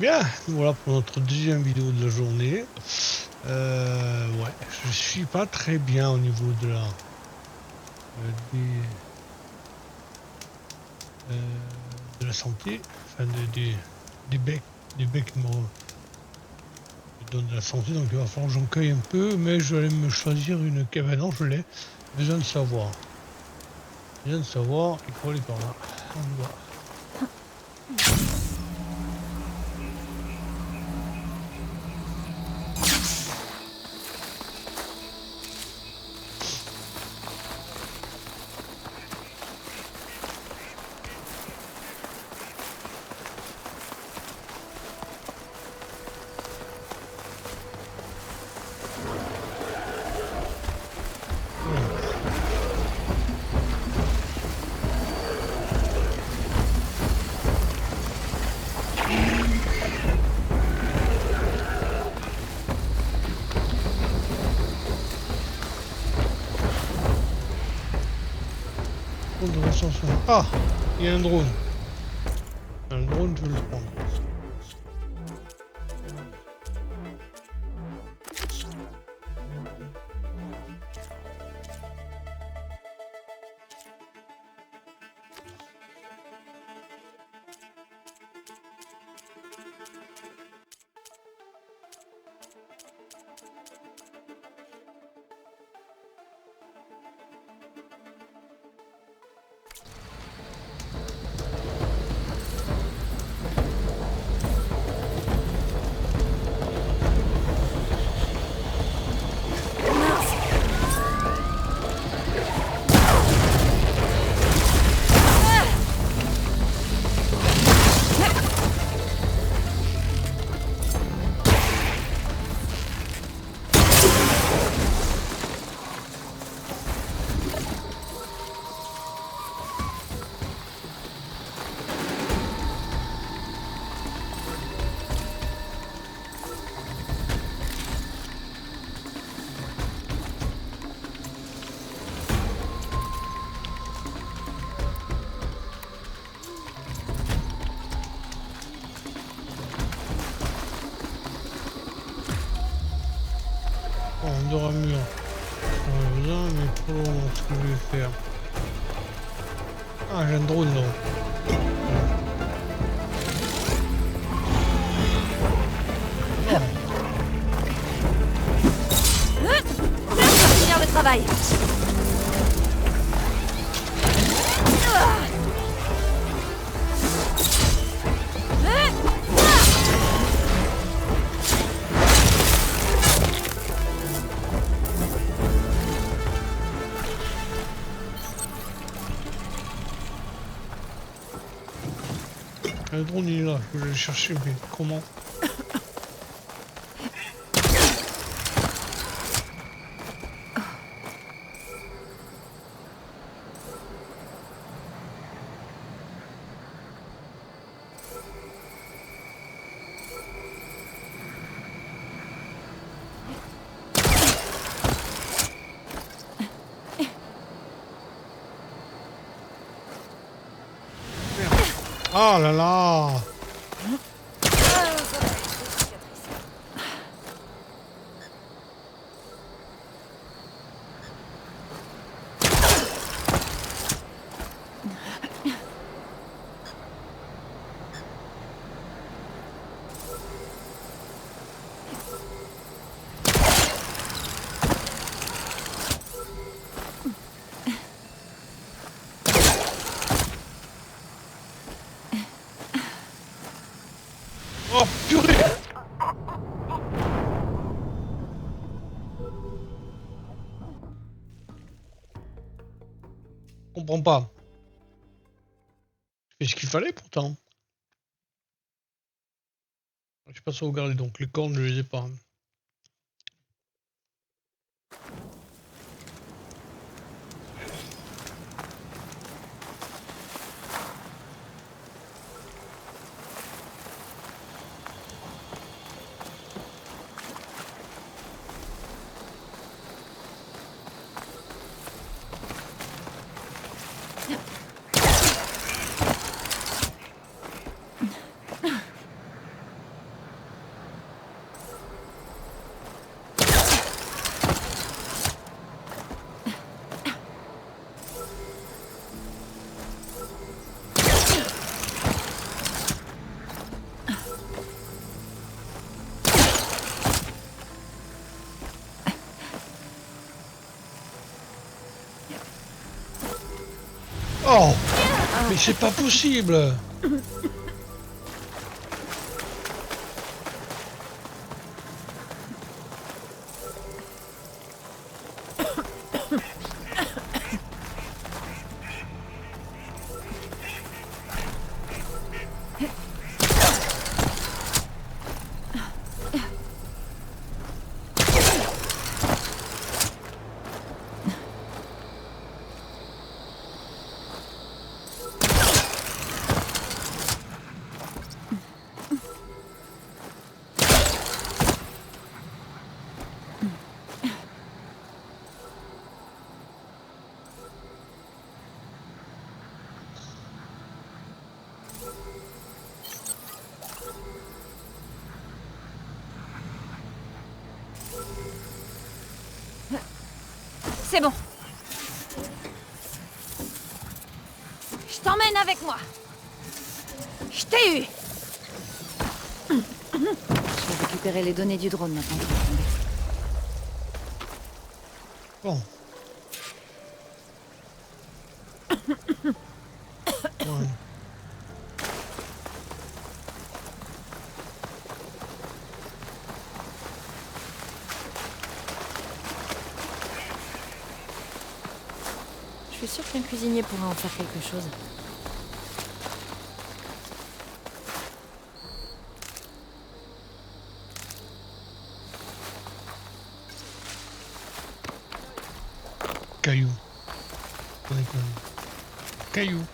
Bien, voilà pour notre deuxième vidéo de la journée. Ouais, je suis pas très bien au niveau de des, de la santé, enfin des becs, des becs me donnent de la santé, donc il va falloir que j'en cueille un peu, mais je vais aller me choisir une cabane. Non, je l'ai besoin de savoir. Besoin de savoir, il faut aller par là. On y va. Alors, compte de recensement. Ah, il y a un drone. Un drone, je vais le prendre. Bon, on aura mur. J'en ai besoin, mais pour le moment, ce que je vais faire. Ah, j'ai un drone là. Non, Finir le travail. le drone il est là, je vais le chercher, mais comment? Ah là là! Oh purée! Je comprends pas. Je fais ce qu'il fallait pourtant. Je pas sauvegardé, donc les cornes je les ai pas. Oh! Mais c'est pas possible! C'est bon. Je t'emmène avec moi. Je t'ai eu. Je vais récupérer les données du drone maintenant. Bon. Ouais. Je suis sûre qu'un cuisinier pourrait en faire quelque chose. Caillou. On est quoi? Caillou.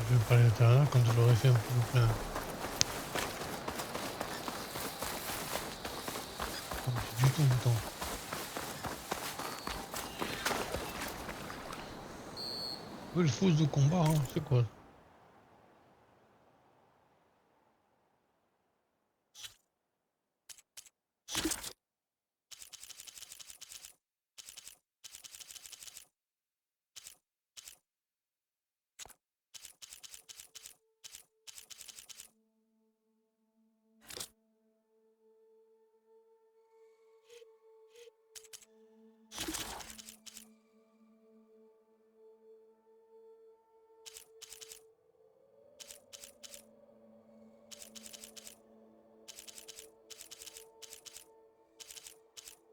Je vais parler à l'intérieur quand je l'aurai fait un peu plein. Du tout le temps. Oui, le fosse de combat, hein, c'est quoi?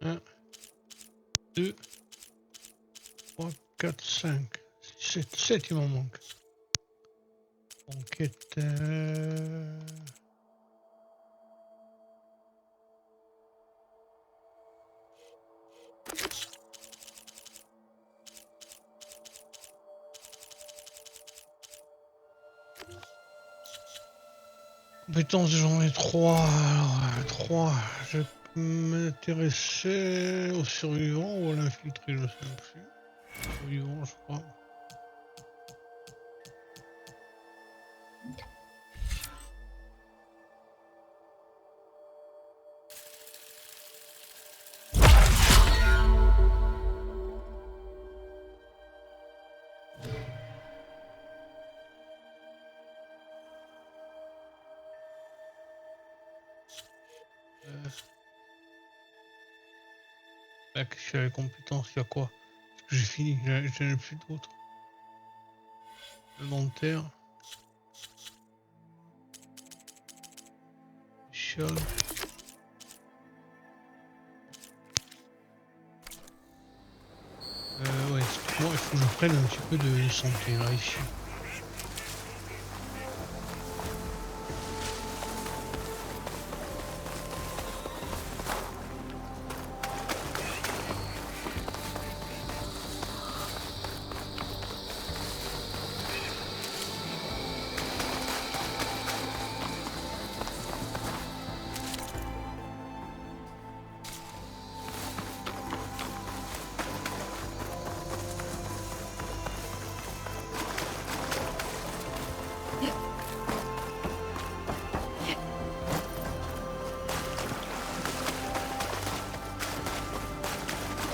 Un, 2, 3, 4, 5, 7, 7 il m'en manque. Enquête. Compétences, j'en ai 3. Alors, 3. Je peux m'intéresser au survivant ou à l'infiltré, je ne sais plus. Survivant, je crois. Là, que je suis à les compétences, il y a quoi? Parce que j'ai fini, j'en ai plus d'autres. Inventaire. Échelle. Ouais, moi il faut que je prenne un petit peu de santé là ici.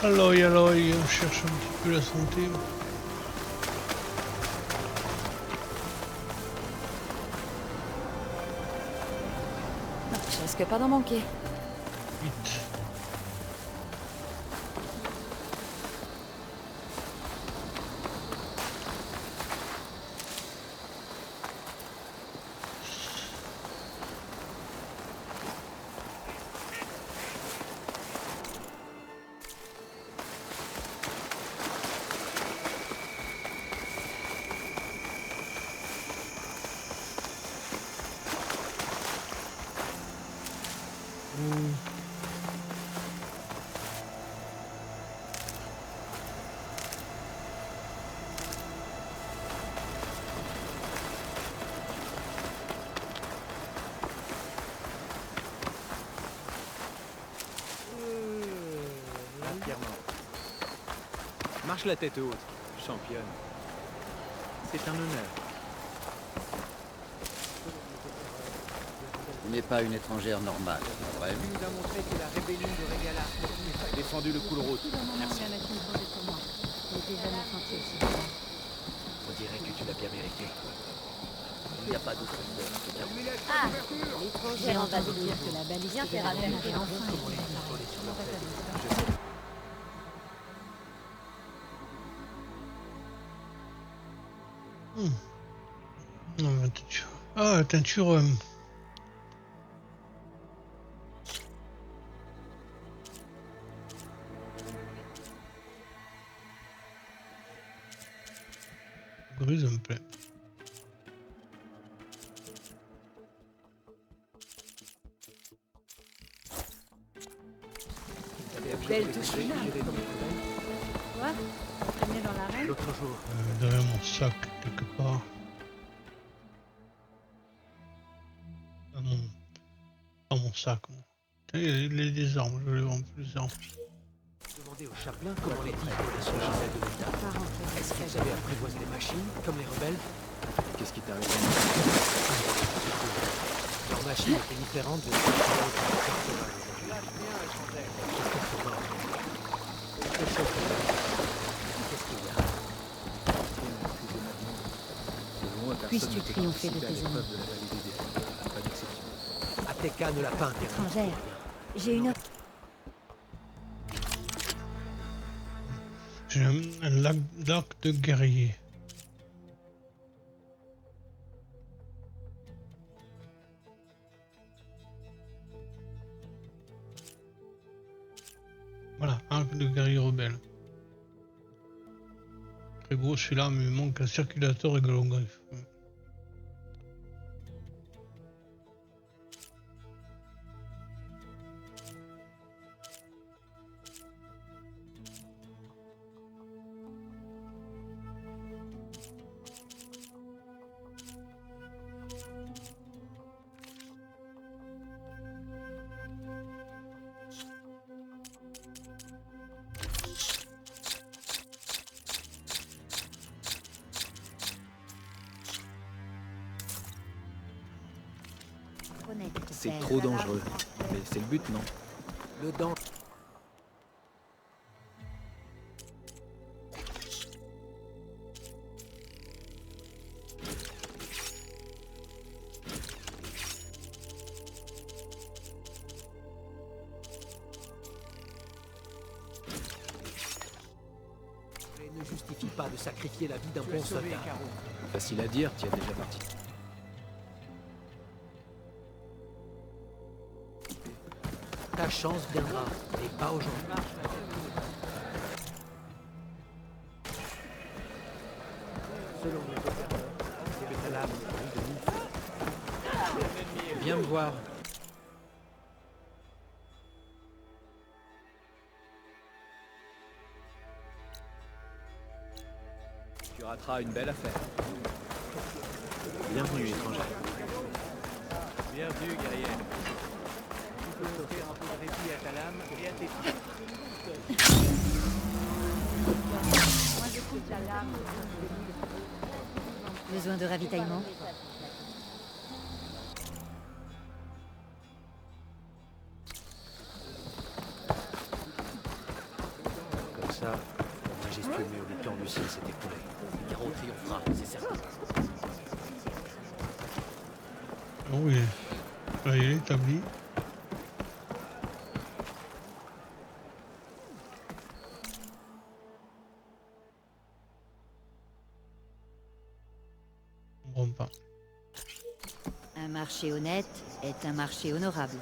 Alors, on cherche un petit peu la santé. Je risque pas d'en manquer. 8. fièrement. Marche la tête haute, championne. C'est un honneur. Vous n'êtes pas une étrangère normale, pas vrai? Tu nous as montré que la rébellion de Régala a défendu le cool route. Merci. On dirait que tu l'as bien mérité. Il n'y a pas d'autre chose. Ah, l'étranger en va de dire que la balise vient faire appel et enfin Non, la teinture. Ah, la teinture. Gris, ça me plaît. Belle touche finale. Quoi? Traîner dans l'arène? L'autre jour, Derrière mon sac, quelque part. Dans mon sac. Bon. Tiens, il y a des armes, je vais vendre plus d'armes. demandez au chapelain comment les types sont Gisèle de l'État. Est-ce qu'ils avaient apprivoisé les machines, comme les rebelles? Qu'est-ce qui t'arrive? Leur machine était différente de celle de lâche bien, étrangère. Qu'est-ce qu'il y a? Puisses-tu triompher de tes ennemis. Ateka ne l'a pas interdit. Étrangère, j'ai une... J'ai un lac d'arc de guerrier. Voilà, arc de guerrier rebelle. Très beau celui-là, mais il manque un circulateur et gologriffe. C'est trop dangereux. Mais c'est le but, non? Le danger. Ne justifie pas de sacrifier la vie d'un bon soldat. Facile à dire, tu es déjà parti. Ta chance viendra, mais pas aujourd'hui. Selon mes observateurs, c'est que ta lame brille de mille feux. Viens me voir. Tu rateras une belle affaire. Bienvenue, étranger. Bienvenue, guerrier. Tu peux offrir un peu de répit à ta lame et à tes pieds. Moi j'écoute la lame. Besoin de ravitaillement? Comme ça, le majestueux méolican du ciel s'est écoulé. Garo triomphera, c'est certain. Oh oui, là, il est établi. Je comprends pas. Un marché honnête est un marché honorable.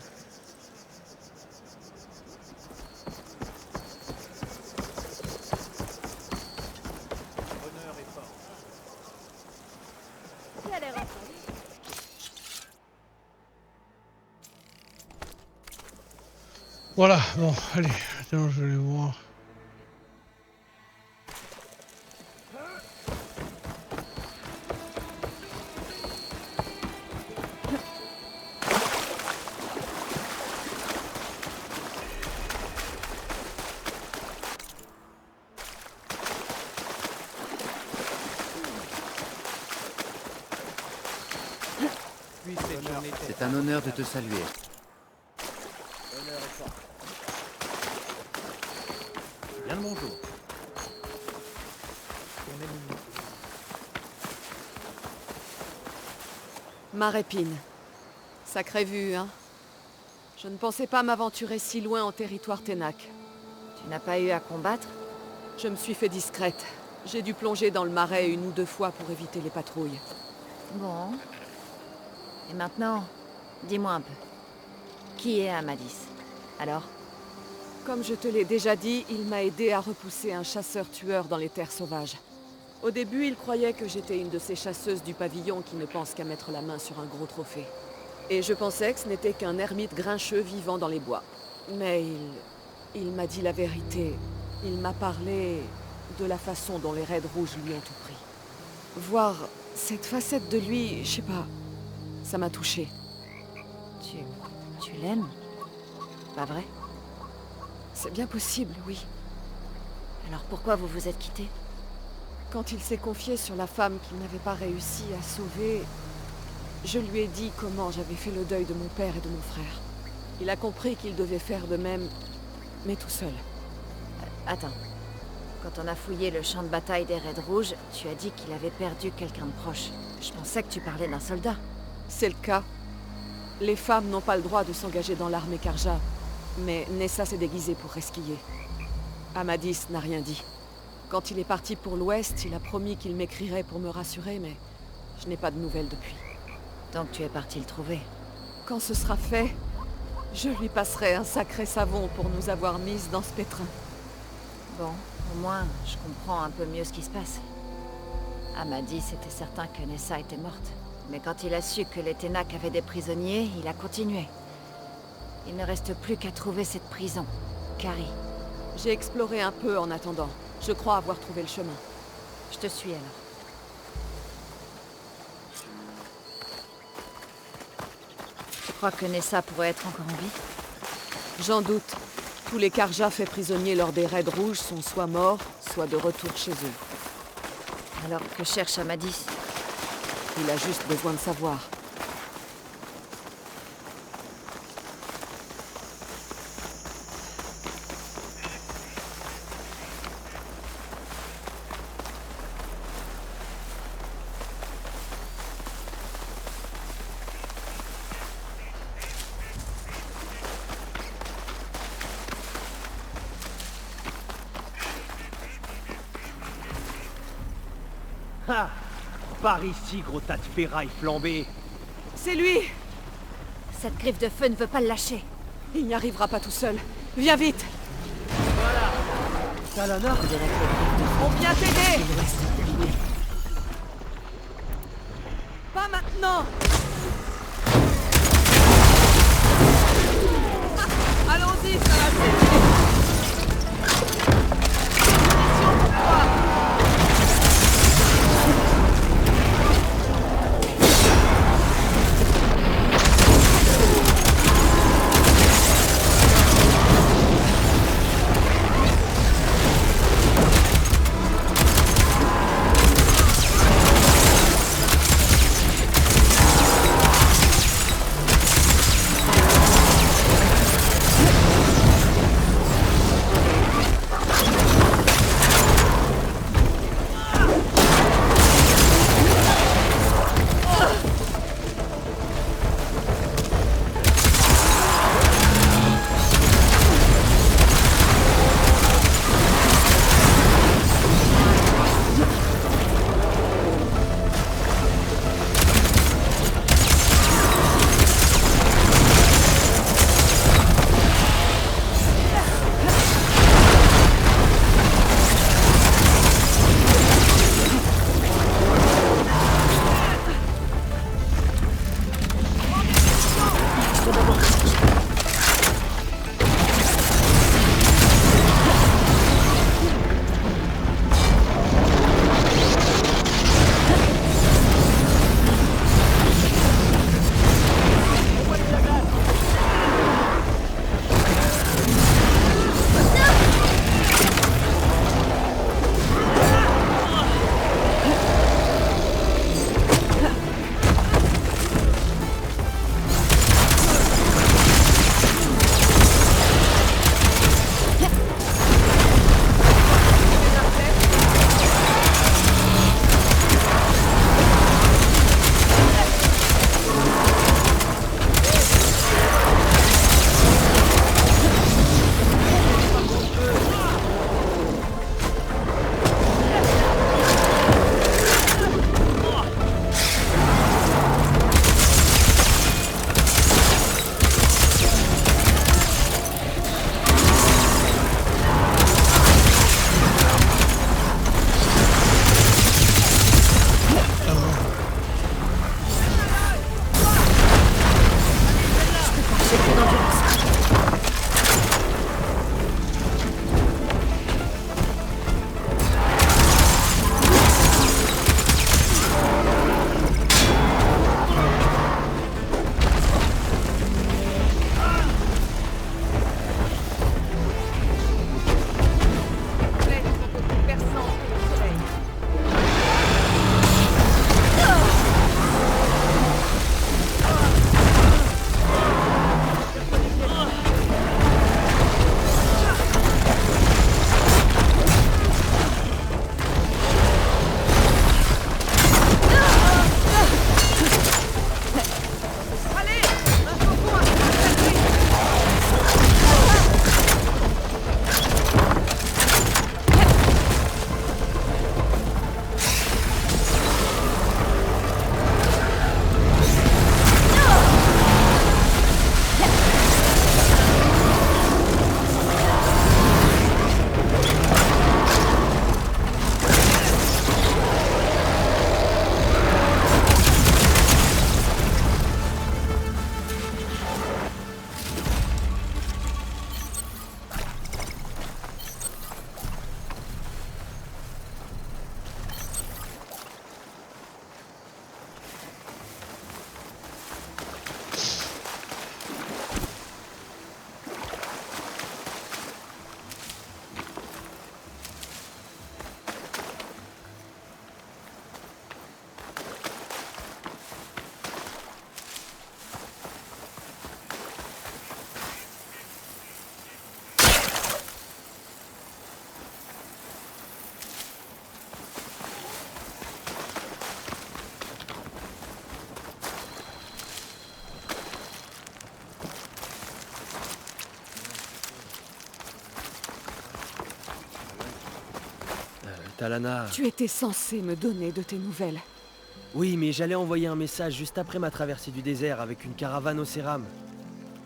Honneur et force. Qui a l'air en forme? Voilà, bon, allez, attends, je vais aller voir. C'est un honneur de te saluer. Bien le bonjour. Marépine. Sacrée vue, hein? Je ne pensais pas m'aventurer si loin en territoire Ténac. Tu n'as pas eu à combattre? Je me suis fait discrète. J'ai dû plonger dans le marais 1 ou 2 fois pour éviter les patrouilles. Bon. Et maintenant, dis-moi un peu. Qui est Amadis? Alors? Comme je te l'ai déjà dit, il m'a aidé à repousser un chasseur-tueur dans les terres sauvages. Au début, il croyait que j'étais une de ces chasseuses du pavillon qui ne pensent qu'à mettre la main sur un gros trophée. Et je pensais que ce n'était qu'un ermite grincheux vivant dans les bois. Mais il m'a dit la vérité. Il m'a parlé de la façon dont les Raids Rouges lui ont tout pris. Voir cette facette de lui, je sais pas, ça m'a touchée. Tu l'aimes? Pas vrai? C'est bien possible, oui. Alors pourquoi vous vous êtes quittés? Quand il s'est confié sur la femme qu'il n'avait pas réussi à sauver, je lui ai dit comment j'avais fait le deuil de mon père et de mon frère. Il a compris qu'il devait faire de même, mais tout seul. Attends. Quand on a fouillé le champ de bataille des Raids Rouges, tu as dit qu'il avait perdu quelqu'un de proche. Je pensais que tu parlais d'un soldat. C'est le cas. Les femmes n'ont pas le droit de s'engager dans l'armée Karja, mais Nessa s'est déguisée pour resquiller. Amadis n'a rien dit. Quand il est parti pour l'Ouest, il a promis qu'il m'écrirait pour me rassurer, mais je n'ai pas de nouvelles depuis. Donc tu es parti le trouver. Quand ce sera fait, je lui passerai un sacré savon pour nous avoir mises dans ce pétrin. Bon, au moins, je comprends un peu mieux ce qui se passe. Amadis était certain que Nessa était morte. Mais quand il a su que les Ténac avaient des prisonniers, il a continué. Il ne reste plus qu'à trouver cette prison. Kari. J'ai exploré un peu en attendant. Je crois avoir trouvé le chemin. Je te suis alors. Tu crois que Nessa pourrait être encore en vie? J'en doute. Tous les Karja faits prisonniers lors des Raids Rouges sont soit morts, soit de retour chez eux. Alors que cherche Amadis? Il a juste besoin de savoir. Ah, par ici, gros tas de ferraille flambée. C'est lui! Cette griffe de feu ne veut pas le lâcher. Il n'y arrivera pas tout seul. Viens vite! Talana, On vient t'aider! Pas maintenant! Ah, allons-y, ça va s'aider! Munitions pour toi! Talana... Tu étais censé me donner de tes nouvelles. Oui, mais j'allais envoyer un message juste après ma traversée du désert avec une caravane au céram.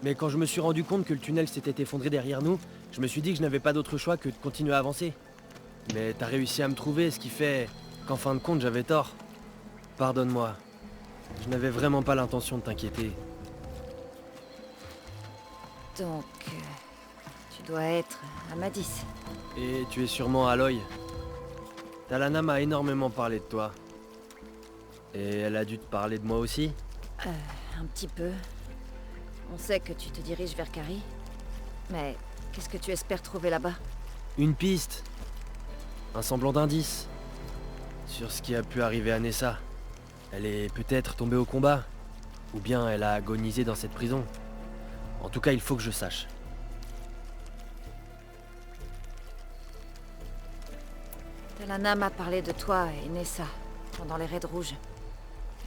Mais quand je me suis rendu compte que le tunnel s'était effondré derrière nous, je me suis dit que je n'avais pas d'autre choix que de continuer à avancer. Mais t'as réussi à me trouver, ce qui fait qu'en fin de compte, j'avais tort. Pardonne-moi. Je n'avais vraiment pas l'intention de t'inquiéter. Donc, tu dois être Amadis. Et tu es sûrement Aloy. Talana m'a énormément parlé de toi. Et elle a dû te parler de moi aussi? Un petit peu. On sait que tu te diriges vers Carrie. Mais qu'est-ce que tu espères trouver là-bas? Une piste. Un semblant d'indice. Sur ce qui a pu arriver à Nessa. Elle est peut-être tombée au combat. Ou bien elle a agonisé dans cette prison. En tout cas, il faut que je sache. Talana m'a parlé de toi et Nessa pendant les raids rouges.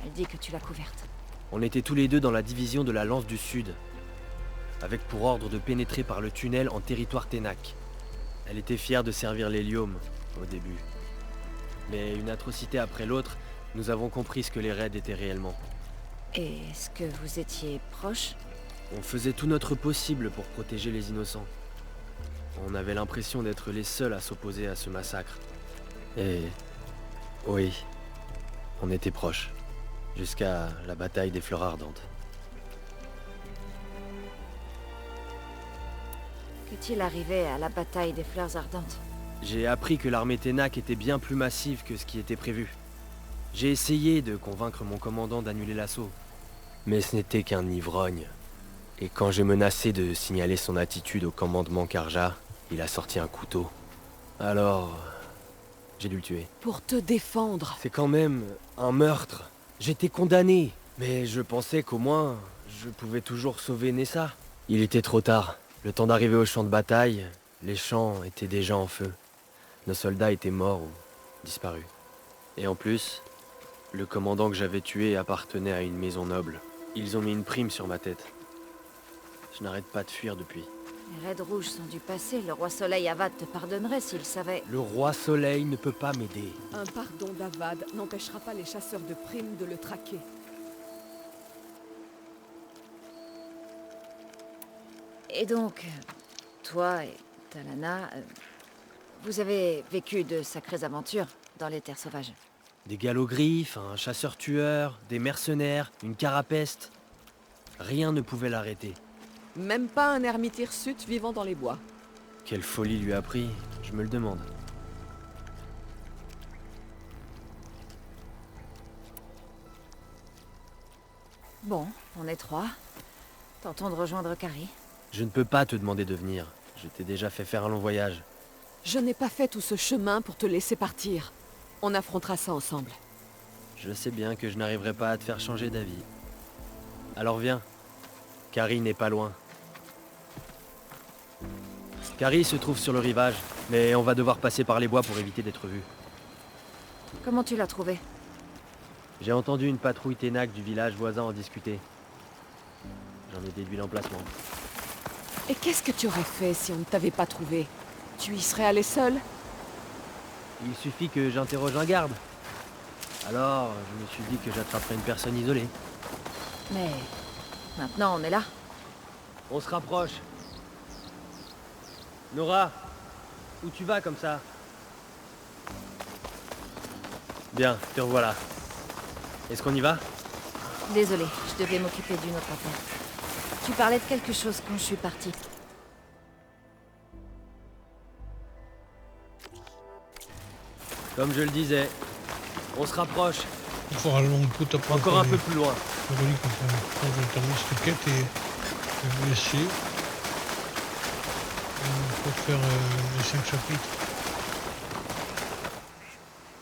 Elle dit que tu l'as couverte. On était tous les deux dans la division de la Lance du Sud, avec pour ordre de pénétrer par le tunnel en territoire Ténac. Elle était fière de servir l'hélium, au début. Mais une atrocité après l'autre, nous avons compris ce que les raids étaient réellement. Et est-ce que vous étiez proches? On faisait tout notre possible pour protéger les innocents. On avait l'impression d'être les seuls à s'opposer à ce massacre. Et... oui, on était proches. Jusqu'à la bataille des Fleurs Ardentes. Qu'est-il arrivé à la bataille des Fleurs Ardentes? J'ai appris que l'armée Ténac était bien plus massive que ce qui était prévu. J'ai essayé de convaincre mon commandant d'annuler l'assaut. Mais ce n'était qu'un ivrogne. Et quand j'ai menacé de signaler son attitude au commandement Karja, il a sorti un couteau. Alors... j'ai dû le tuer. Pour te défendre. C'est quand même un meurtre. J'étais condamné. Mais je pensais qu'au moins, je pouvais toujours sauver Nessa. Il était trop tard. Le temps d'arriver au champ de bataille, les champs étaient déjà en feu. Nos soldats étaient morts ou disparus. Et en plus, le commandant que j'avais tué appartenait à une maison noble. Ils ont mis une prime sur ma tête. Je n'arrête pas de fuir depuis. Les raids rouges sont du passé. Le roi Soleil Avad te pardonnerait s'il savait. Le roi Soleil ne peut pas m'aider. Un pardon d'Avad n'empêchera pas les chasseurs de primes de le traquer. Et donc, toi et Talana, vous avez vécu de sacrées aventures dans les terres sauvages. Des galogriffes, un chasseur-tueur, des mercenaires, une carapeste. Rien ne pouvait l'arrêter. Même pas un ermite hirsute vivant dans les bois. Quelle folie lui a pris, je me le demande. Bon, on est trois. Tentons de rejoindre Carrie. Je ne peux pas te demander de venir. Je t'ai déjà fait faire un long voyage. Je n'ai pas fait tout ce chemin pour te laisser partir. On affrontera ça ensemble. Je sais bien que je n'arriverai pas à te faire changer d'avis. Alors viens. Carrie n'est pas loin. Carrie se trouve sur le rivage, mais on va devoir passer par les bois pour éviter d'être vus. Comment tu l'as trouvé? J'ai entendu une patrouille Ténac du village voisin en discuter. J'en ai déduit l'emplacement. Et qu'est-ce que tu aurais fait si on ne t'avait pas trouvé? Tu y serais allé seul? Il suffit que j'interroge un garde. Alors, je me suis dit que j'attraperais une personne isolée. Mais maintenant on est là. On se rapproche. Nora, où tu vas comme ça? Bien, te revoilà. Est-ce qu'on y va? Désolée, je devais m'occuper d'une autre affaire. Tu parlais de quelque chose quand je suis partie. Comme je le disais, on se rapproche. Il faudra le long coup après. Encore un peu plus loin. Je relis quand je termine cette quête et je vais vous laisser. Pour faire les 5 chapitres.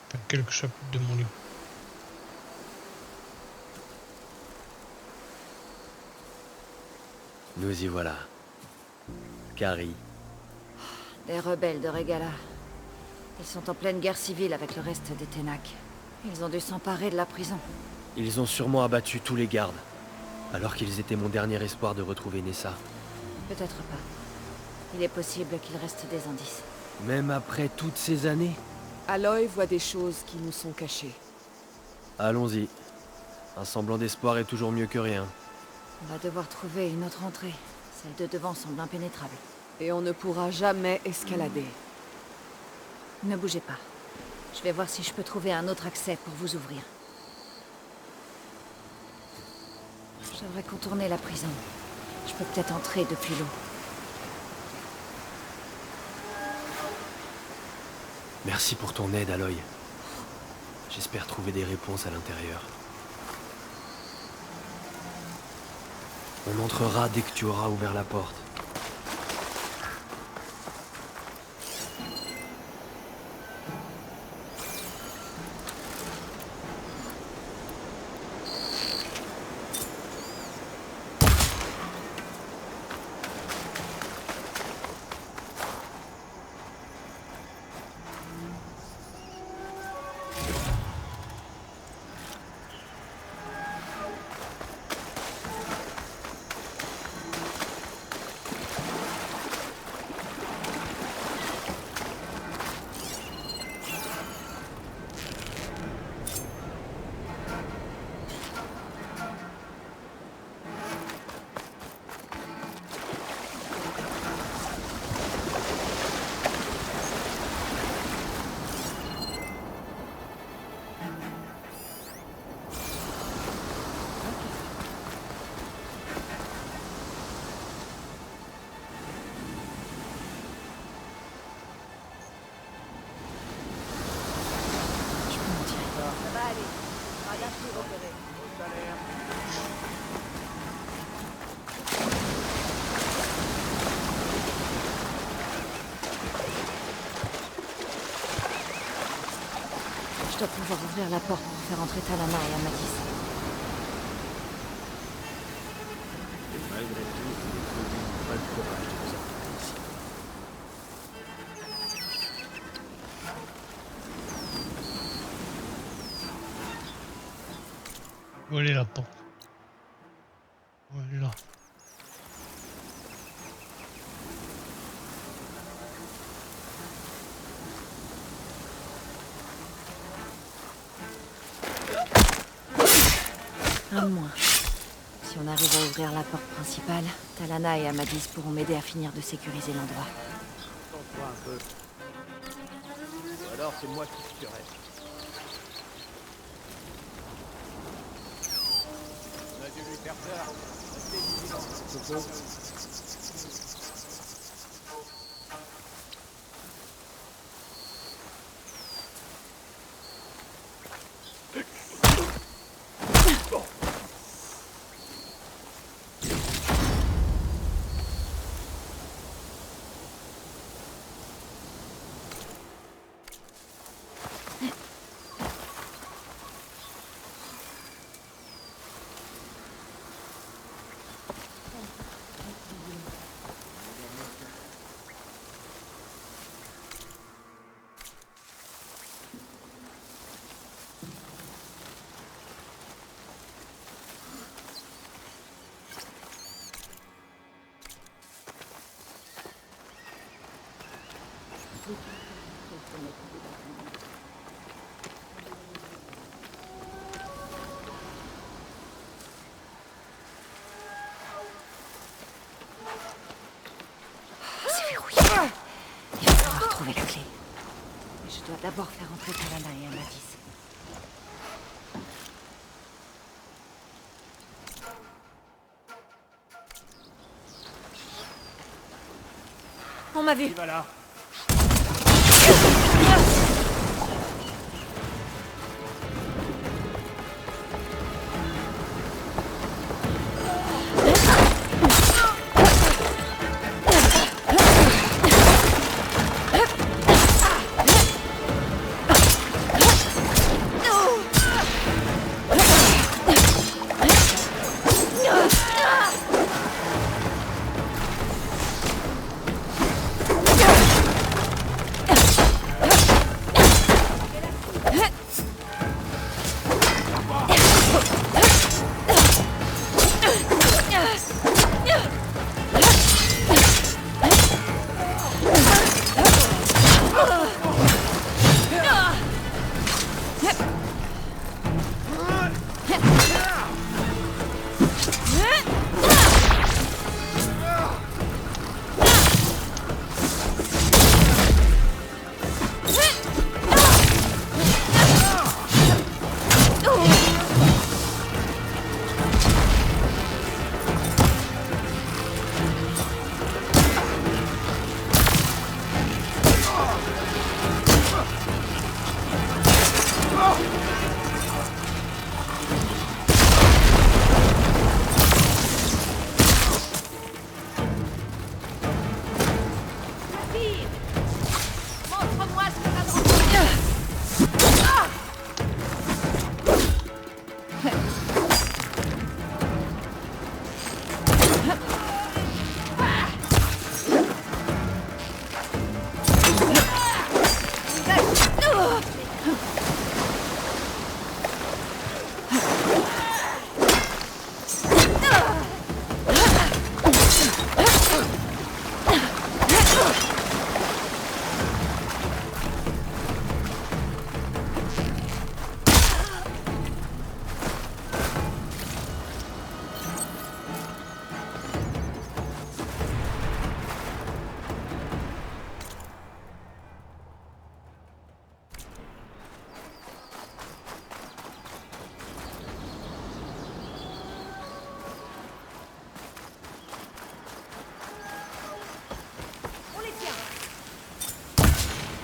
Enfin, quelques chapitres de mon livre. Nous y voilà. Carrie. Les rebelles de Regala. Ils sont en pleine guerre civile avec le reste des Ténac. Ils ont dû s'emparer de la prison. Ils ont sûrement abattu tous les gardes. Alors qu'ils étaient mon dernier espoir de retrouver Nessa. Peut-être pas. Il est possible qu'il reste des indices. Même après toutes ces années, Aloy voit des choses qui nous sont cachées. Allons-y. Un semblant d'espoir est toujours mieux que rien. On va devoir trouver une autre entrée. Celle de devant semble impénétrable. Et on ne pourra jamais escalader. Ne bougez pas. Je vais voir si je peux trouver un autre accès pour vous ouvrir. Je devrais contourner la prison. Je peux peut-être entrer depuis l'eau. Merci pour ton aide, Aloy. J'espère trouver des réponses à l'intérieur. On entrera dès que tu auras ouvert la porte. Je peux en tirer. Ça va aller. Rien de plus repéré. Je dois pouvoir ouvrir la porte pour faire entrer Talana et Amadis. Malgré tout, pas le courage de vous apporter ici. Où elle est la porte? Ouais, elle est là. Un de moins. Si on arrive à ouvrir la porte principale, Talana et Amadis pourront m'aider à finir de sécuriser l'endroit. Tente-toi un peu. Ou alors c'est moi qui tuerai. On a dû lui faire peur. Restez vigilants. C'est verrouillé. Il va falloir trouver la clé. Mais je dois d'abord faire entrer Talana et Amadis. On m'a vu. Voilà.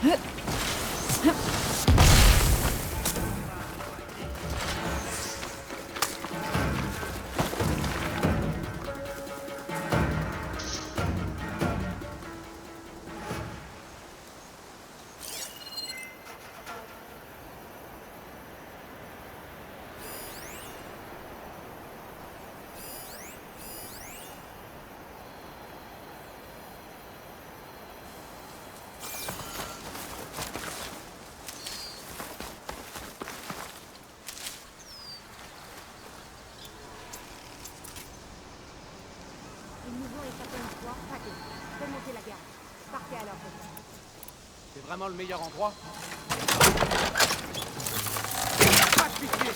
Les nouveaux échappés une fois, paquet. Remontez la garde. Partez alors. C'est vraiment le meilleur endroit. Pas de pitié.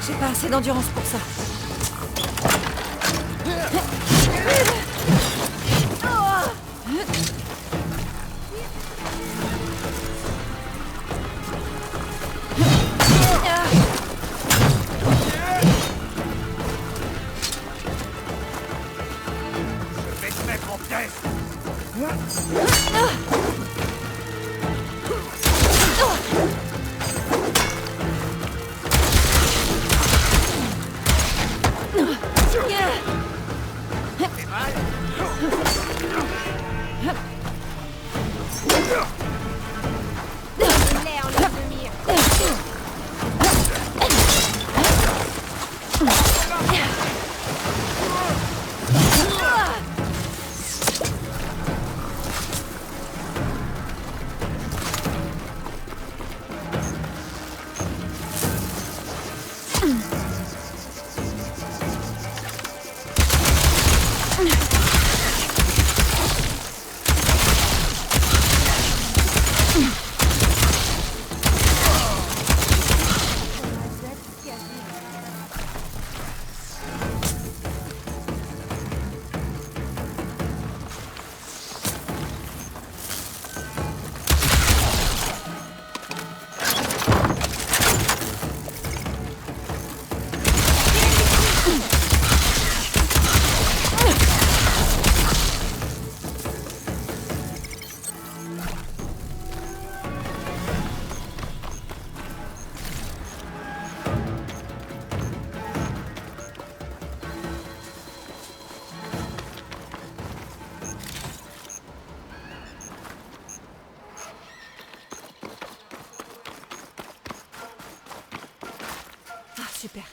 J'ai pas assez d'endurance pour ça. Je vais te mettre en pièces. C'est mal. L'air en l'air de mire. Ah, super.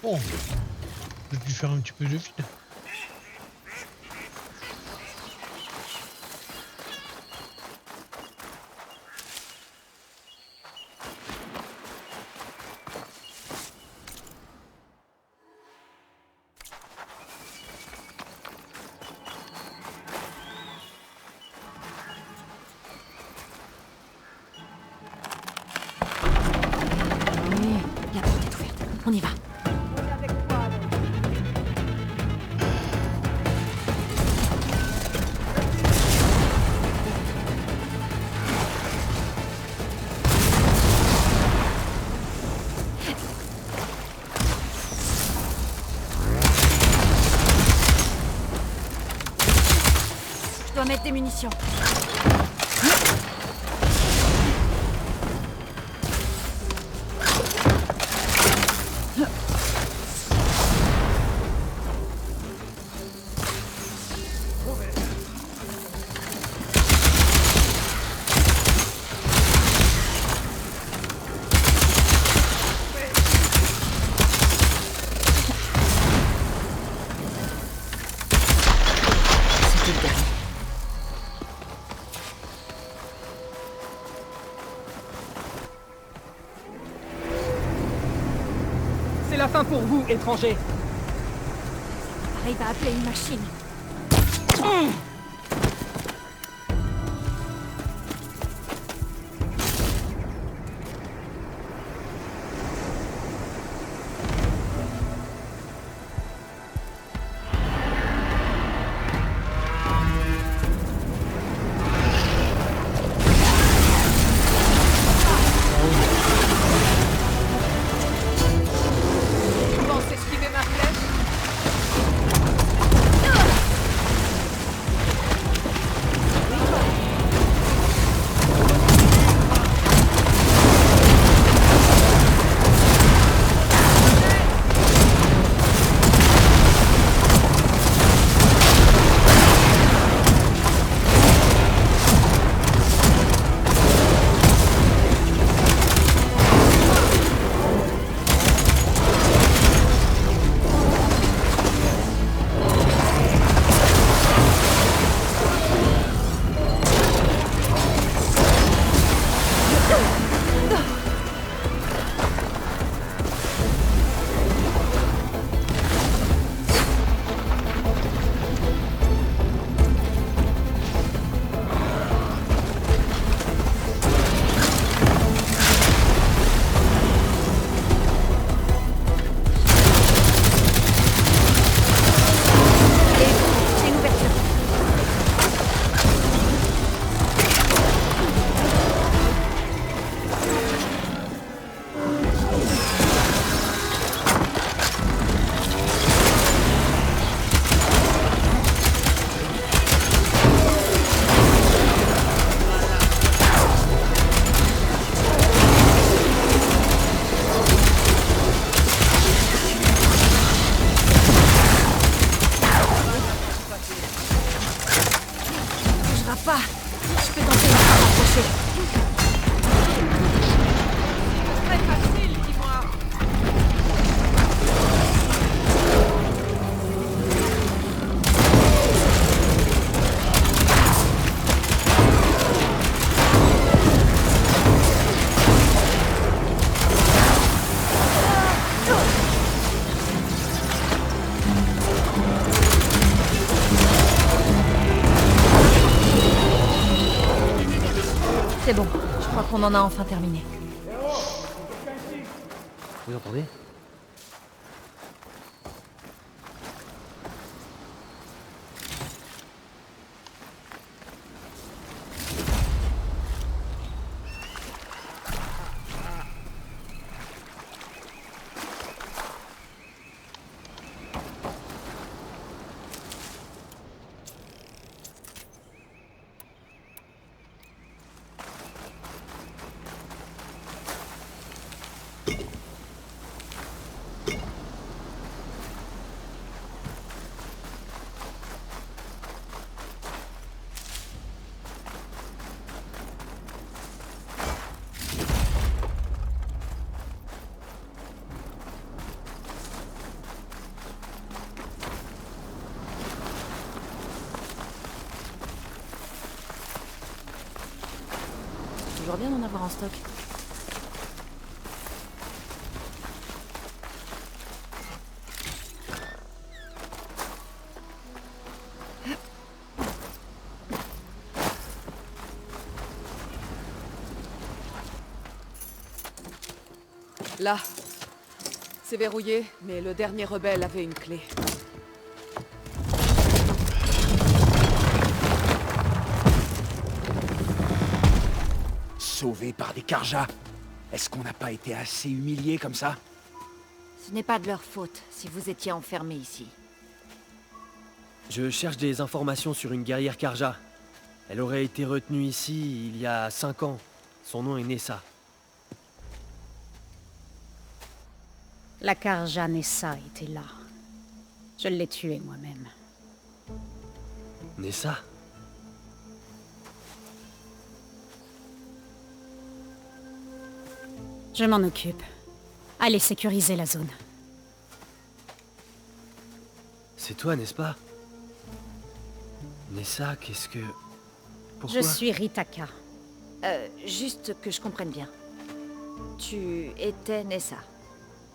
Bon, j'ai dû faire un petit peu de vide. Oui, la porte est ouverte. On y va. Je dois mettre des munitions. C'était le dernier. C'est la fin pour vous, étrangers. Pareil va appeler une machine. pas. Je peux tenter de me rapprocher. Très facile, dis-moi. C'est bon, je crois qu'on en a enfin terminé. Vous entendez? Toujours bien d'en avoir en stock. Là. C'est verrouillé, mais le dernier rebelle avait une clé. Sauvé par des Karja. Est-ce qu'on n'a pas été assez humiliés comme ça? Ce n'est pas de leur faute si vous étiez enfermés ici. Je cherche des informations sur une guerrière Karja. Elle aurait été retenue ici il y a 5 ans. Son nom est Nessa. La Karja Nessa était là. Je l'ai tuée moi-même. Nessa? Je m'en occupe. Allez sécuriser la zone. C'est toi, n'est-ce pas? Nessa, qu'est-ce que... Pourquoi? Je suis Ritaka. Juste que je comprenne bien. Tu étais Nessa.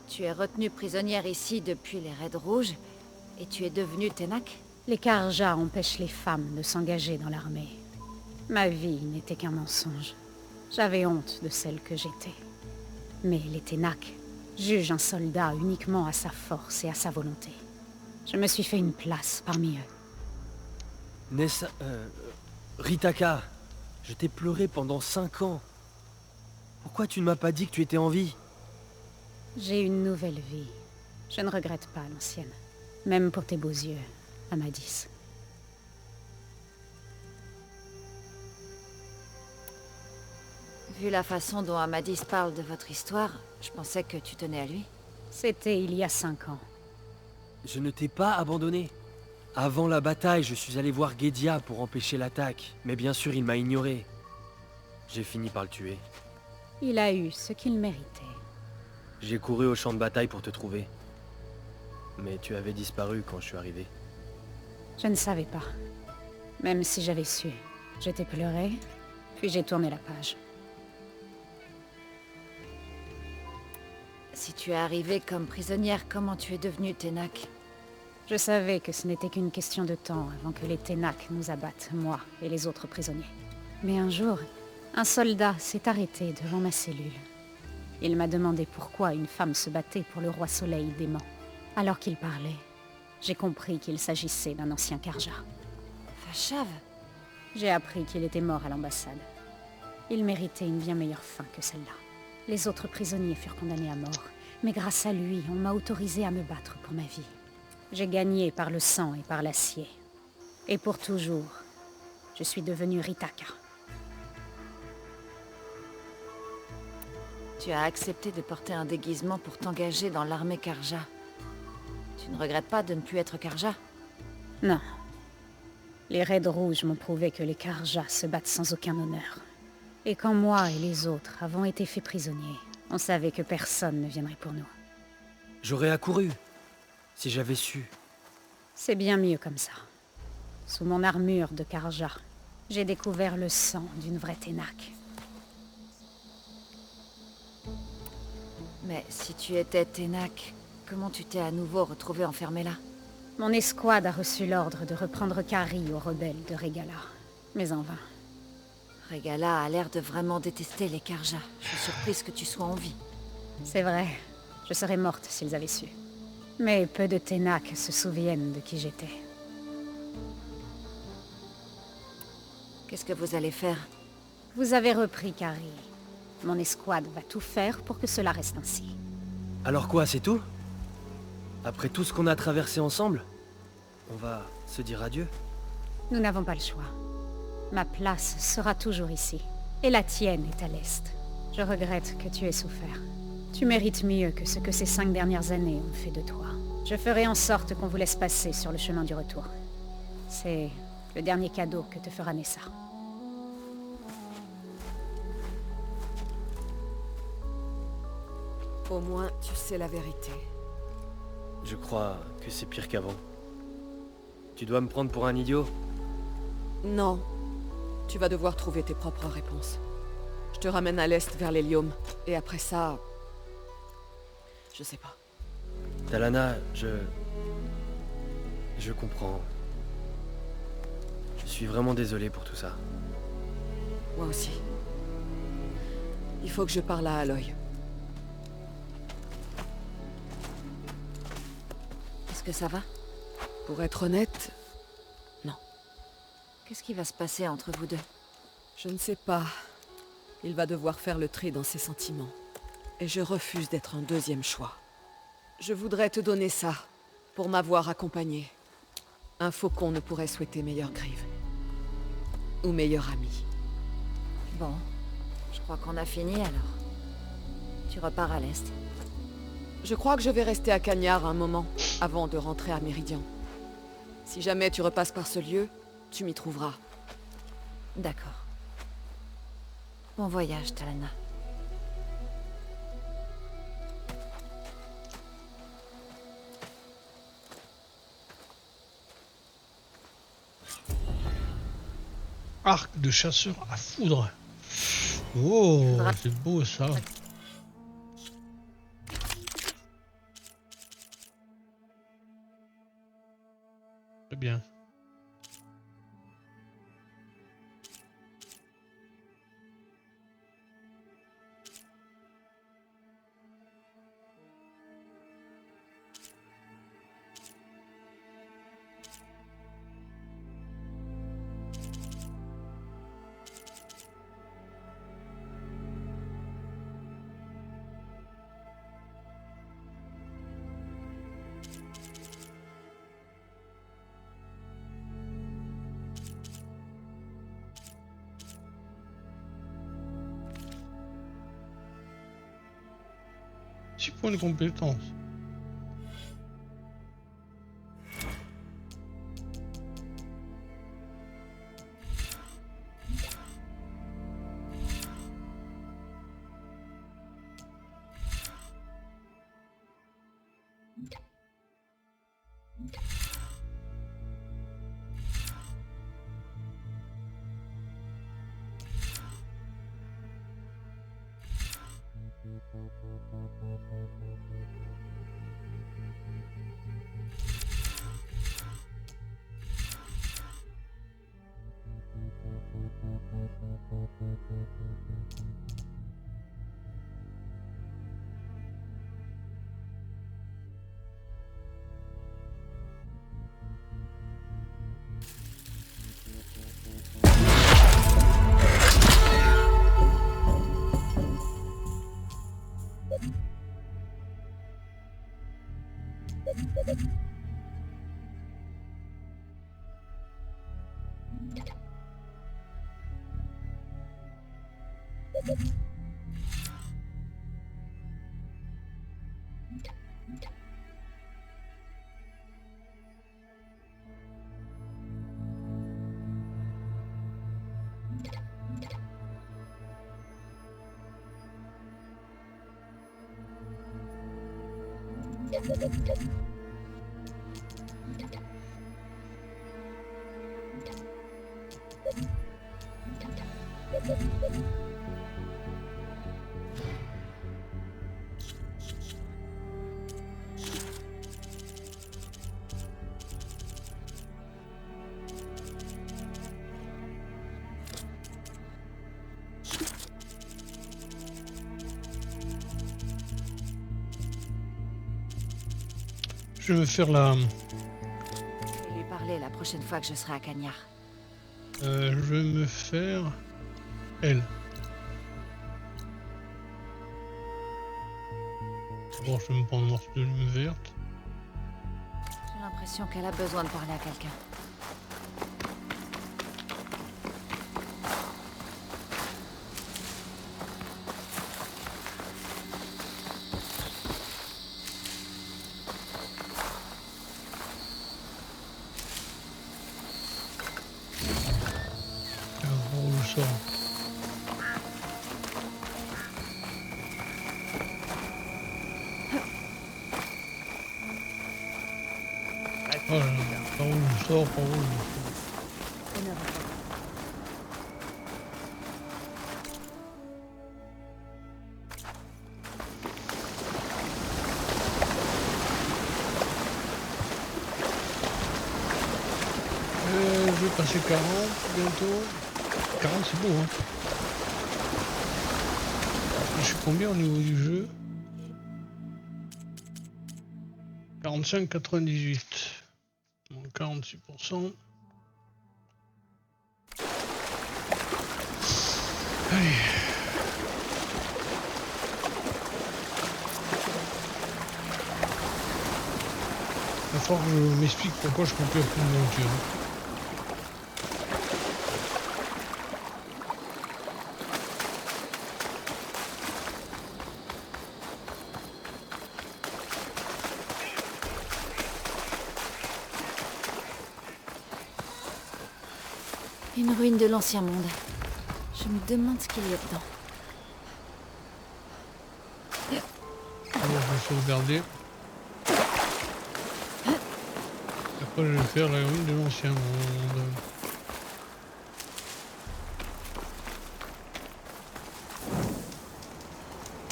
Tu es retenue prisonnière ici depuis les Raids Rouges, et tu es devenue Tenak? Les Karja empêchent les femmes de s'engager dans l'armée. Ma vie n'était qu'un mensonge. J'avais honte de celle que j'étais. Mais les Tenak jugent un soldat uniquement à sa force et à sa volonté. Je me suis fait une place parmi eux. Nessa... Ritaka, je t'ai pleuré pendant 5 ans. Pourquoi tu ne m'as pas dit que tu étais en vie? J'ai une nouvelle vie. Je ne regrette pas l'ancienne. Même pour tes beaux yeux, Amadis. Vu la façon dont Amadis parle de votre histoire, je pensais que tu tenais à lui. C'était il y a 5 ans. Je ne t'ai pas abandonné. Avant la bataille, je suis allé voir Guedia pour empêcher l'attaque. Mais bien sûr, il m'a ignoré. J'ai fini par le tuer. Il a eu ce qu'il méritait. J'ai couru au champ de bataille pour te trouver. Mais tu avais disparu quand je suis arrivé. Je ne savais pas. Même si j'avais su. J'étais pleuré, puis j'ai tourné la page. Si tu es arrivée comme prisonnière, comment tu es devenue Tenak? Je savais que ce n'était qu'une question de temps avant que les Tenak nous abattent, moi et les autres prisonniers. Mais un jour, un soldat s'est arrêté devant ma cellule. Il m'a demandé pourquoi une femme se battait pour le roi Soleil dément. Alors qu'il parlait, j'ai compris qu'il s'agissait d'un ancien Karja. Fashav? J'ai appris qu'il était mort à l'ambassade. Il méritait une bien meilleure fin que celle-là. Les autres prisonniers furent condamnés à mort, mais grâce à lui, on m'a autorisé à me battre pour ma vie. J'ai gagné par le sang et par l'acier. Et pour toujours, je suis devenue Ritaka. Tu as accepté de porter un déguisement pour t'engager dans l'armée Karja. Tu ne regrettes pas de ne plus être Karja? Non. Les Raids Rouges m'ont prouvé que les Karja se battent sans aucun honneur. Et quand moi et les autres avons été faits prisonniers, on savait que personne ne viendrait pour nous. J'aurais accouru, si j'avais su. C'est bien mieux comme ça. Sous mon armure de Karja, j'ai découvert le sang d'une vraie Ténac. Mais si tu étais Ténac, comment tu t'es à nouveau retrouvé enfermé là? Mon escouade a reçu l'ordre de reprendre Kari aux rebelles de Regala. Mais en vain. Regala a l'air de vraiment détester les Karja. Je suis surprise que tu sois en vie. C'est vrai, je serais morte s'ils avaient su. Mais peu de Ténac se souviennent de qui j'étais. Qu'est-ce que vous allez faire? Vous avez repris Kari. Mon escouade va tout faire pour que cela reste ainsi. Alors quoi, c'est tout? Après tout ce qu'on a traversé ensemble, on va se dire adieu? Nous n'avons pas le choix. Ma place sera toujours ici. Et la tienne est à l'est. Je regrette que tu aies souffert. Tu mérites mieux que ce que ces 5 dernières années ont fait de toi. Je ferai en sorte qu'on vous laisse passer sur le chemin du retour. C'est le dernier cadeau que te fera Nessa. Au moins, tu sais la vérité. Je crois que c'est pire qu'avant. Tu dois me prendre pour un idiot? Non. Tu vas devoir trouver tes propres réponses. Je te ramène à l'est vers l'hélium. Et après ça... Je sais pas. Talana, je comprends. Je suis vraiment désolé pour tout ça. Moi aussi. Il faut que je parle à Aloy. Est-ce que ça va? Pour être honnête, Qu'est-ce qui va se passer entre vous deux? je ne sais pas. Il va devoir faire le tri dans ses sentiments. Et je refuse d'être un deuxième choix. Je voudrais te donner ça, pour m'avoir accompagné. Un faucon ne pourrait souhaiter meilleure grive. Ou meilleur ami. Bon, je crois qu'on a fini alors. Tu repars à l'est. Je crois que je vais rester à Cagnard un moment, avant de rentrer à Méridian. Si jamais tu repasses par ce lieu, tu m'y trouveras. D'accord. Bon voyage, Talana. Arc de chasseur à foudre. Oh, Faudra- c'est beau ça. Très bien. Six points de compétence. Je vais faire la... Je vais lui parler la prochaine fois que je serai à Cagnard. je vais me faire... Elle. Bon, je vais me prendre un morceau de lume verte. J'ai l'impression qu'elle a besoin de parler à quelqu'un. On le sort. Oh là là, par où je sors, par où je sors. Je vais passer 40 bientôt. 40 c'est beau hein. Je suis combien au niveau du jeu? 45,98. Donc 46%. Allez. Il va falloir que je m'explique pourquoi je peux plus apprendre une voiture. Une ruine de l'ancien monde. Je me demande ce qu'il y a dedans. Alors je vais sauvegarder. Après je vais faire la ruine de l'ancien monde.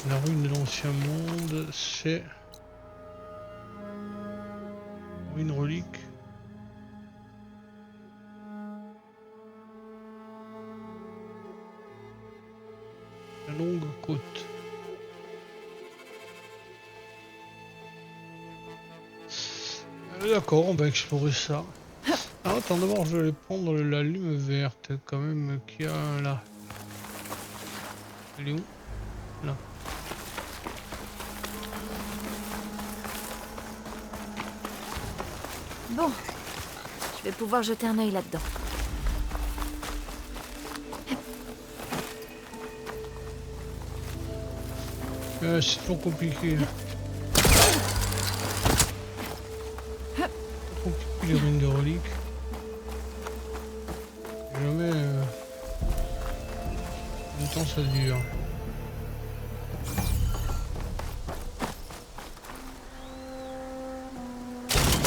La ruine de l'ancien monde, c'est une relique. La longue côte. D'accord, on va explorer ça. Ah, attends d'abord, je vais aller prendre la lume verte quand même qu'il y a là. Elle est où? Là. Bon, je vais pouvoir jeter un œil là-dedans. C'est trop compliqué. Trop compliqué les ruines de reliques. Jamais longtemps ça dure.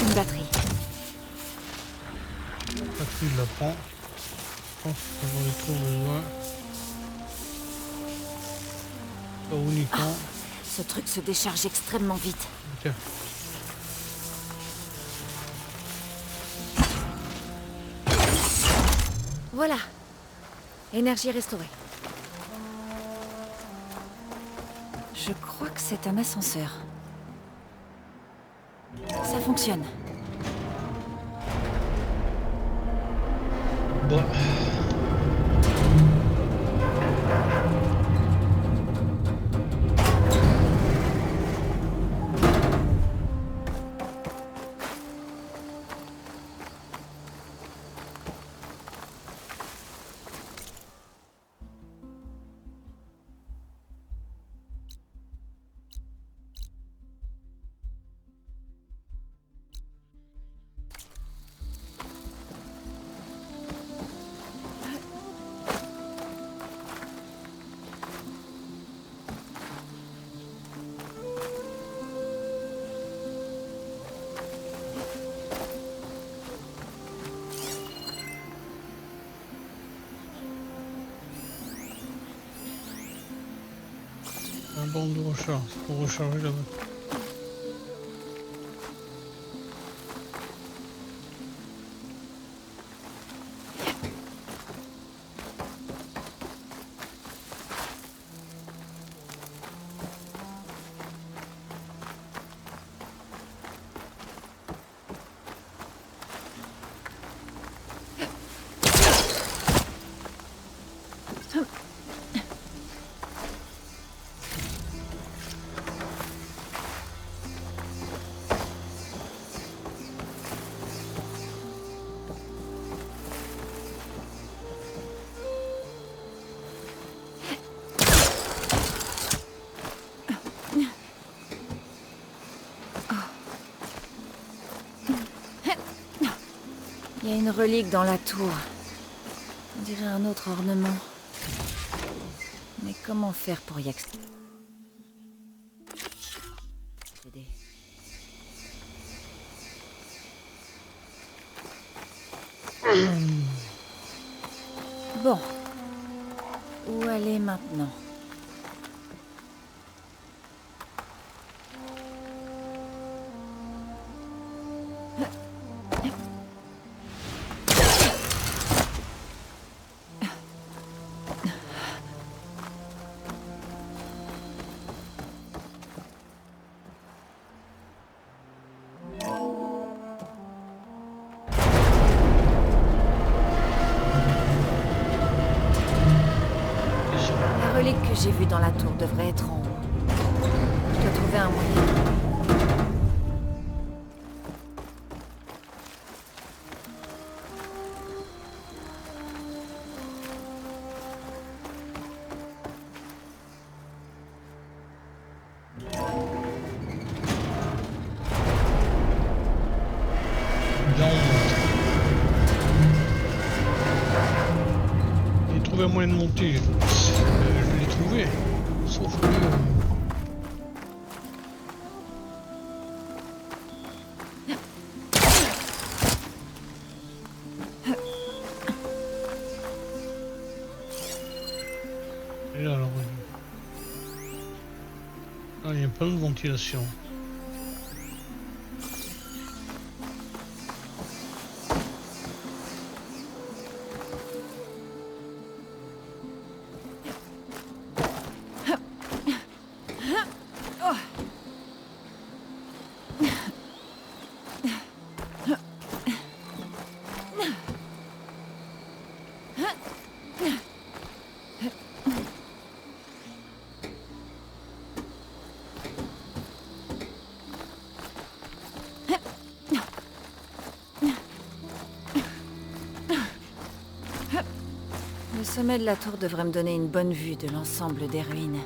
Une batterie. La batterie je la prends. Je pense que j'en ai trop besoin. Pas uniquement. Ce truc se décharge extrêmement vite. Tiens. Voilà. Énergie restaurée. Je crois que c'est un ascenseur. Ça fonctionne. Bon. borne de recharge pour recharger la batterie. Il y a une relique dans la tour. On dirait un autre ornement. Mais comment faire pour y accéder? Bon. Où aller maintenant? La relique que j'ai vue dans la tour devrait être en haut. Je dois trouver un moyen. J'ai trouvé un moyen de monter. Je l'ai trouvé. Sauf que... Et là, alors... Ah, il y a plein de ventilation. Le sommet de la tour devrait me donner une bonne vue de l'ensemble des ruines.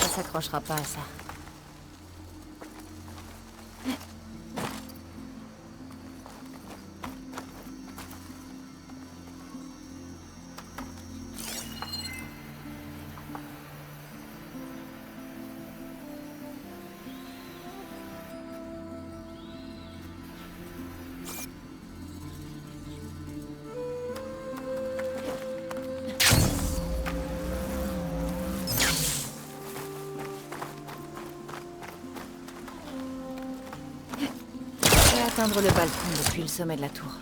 Ça s'accrochera pas à ça. atteindre le balcon depuis le sommet de la tour.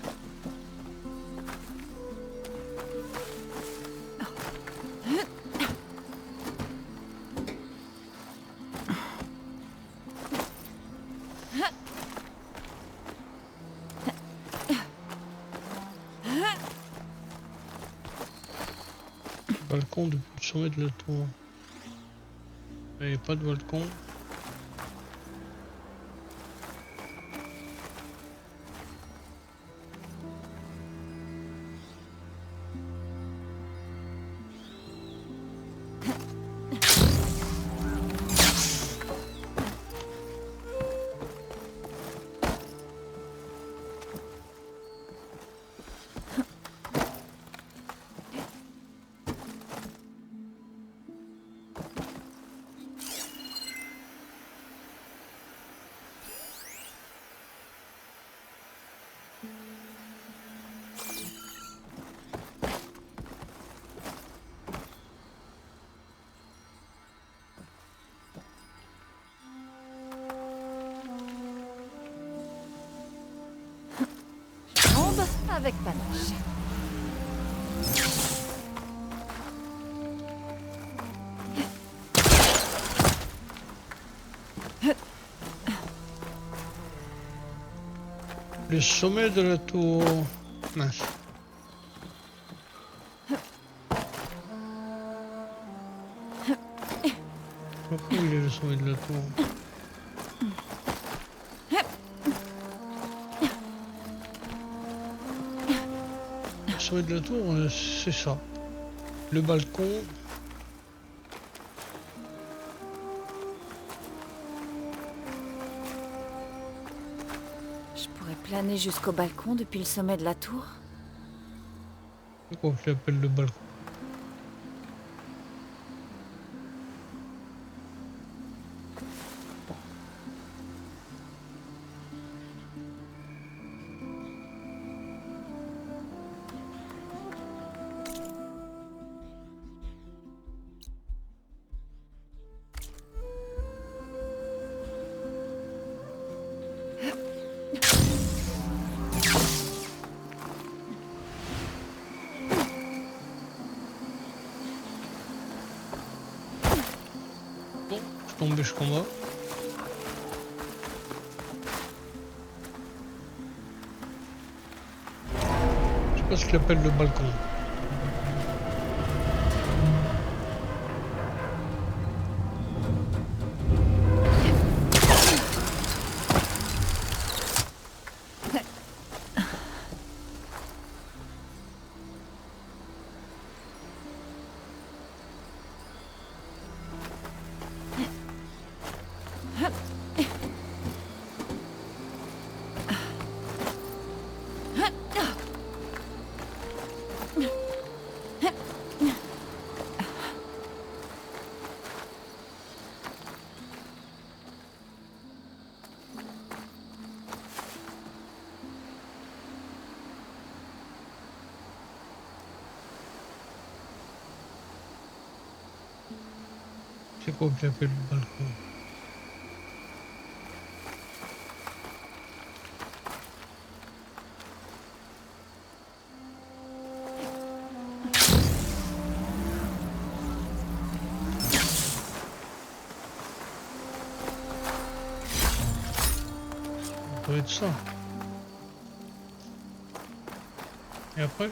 Balcon depuis le sommet de la tour. Il n'y a pas de balcon. Tombe avec panache. Le sommet de la tour. Mince. Pourquoi il est le sommet de la tour? Le sommet de la tour, c'est ça. Le balcon. Je pourrais planer jusqu'au balcon depuis le sommet de la tour. Pourquoi je l'appelle le balcon? Bon, je tombe jusqu'en bas. Je sais pas ce qu'il appelle le balcon. C'est quoi que j'appelle le balcon? Ça doit être ça. Et après?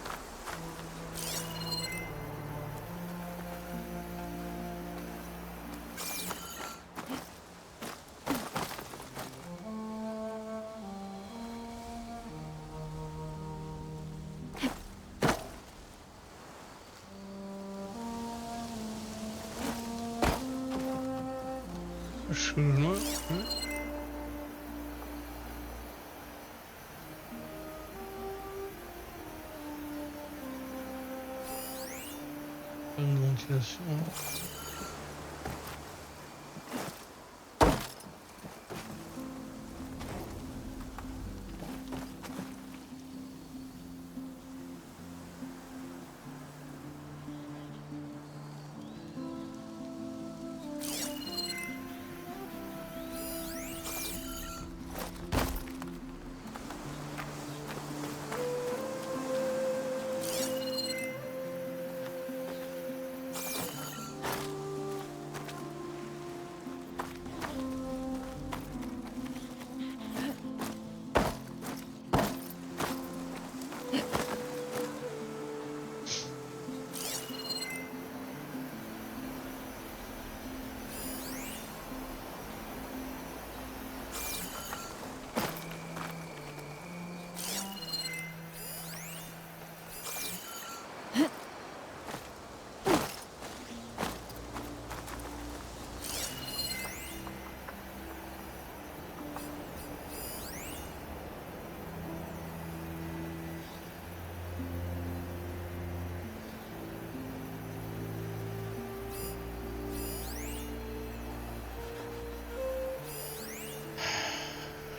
Excuse-moi. Pas de ventilation.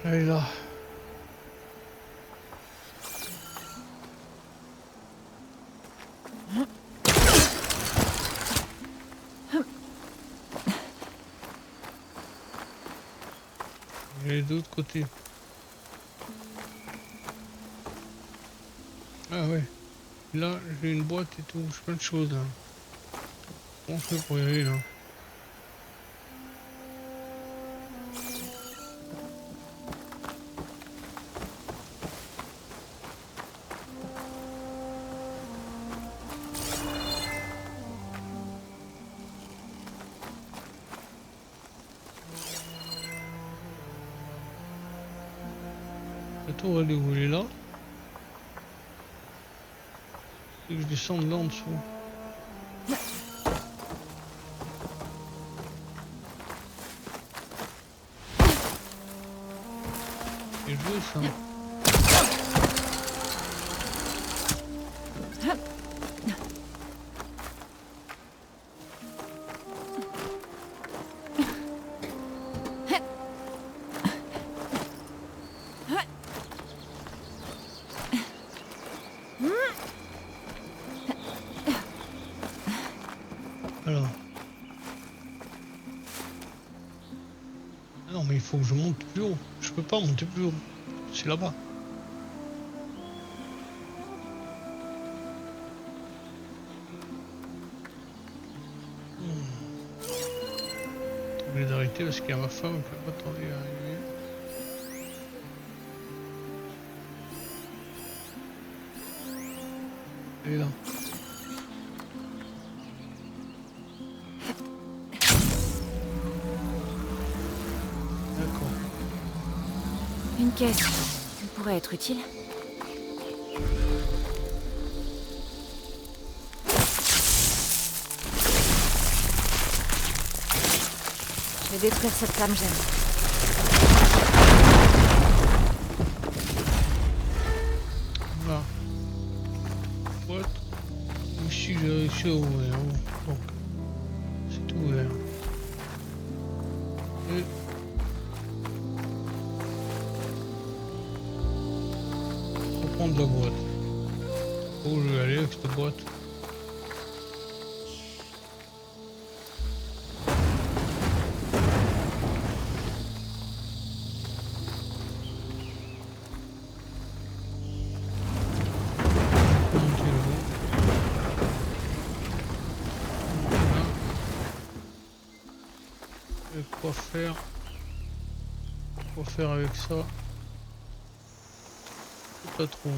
Elle est là. Elle est de l'autre côté. Ah ouais. Là, j'ai une boîte et tout. J'ai plein de choses là. Comment on fait pour y aller là? La tour elle est où? Elle est là? Et que je descende là en dessous. C'est joué ça. Alors. Ah non mais il faut que je monte plus haut. Je peux pas monter plus haut. C'est là-bas. Je vais d'arrêter parce qu'il y a ma femme qui va pas tarder à arriver. Elle est là. D'accord. Une caisse. Elle pourrait être utile. Je vais détruire cette flamme gemme. Voilà. What? Ici j'ai réussi à ouvrir. Donc c'est ouvert. Et on va prendre la boîte. Où je vais aller avec cette boîte? Quoi faire avec ça? Pas trop.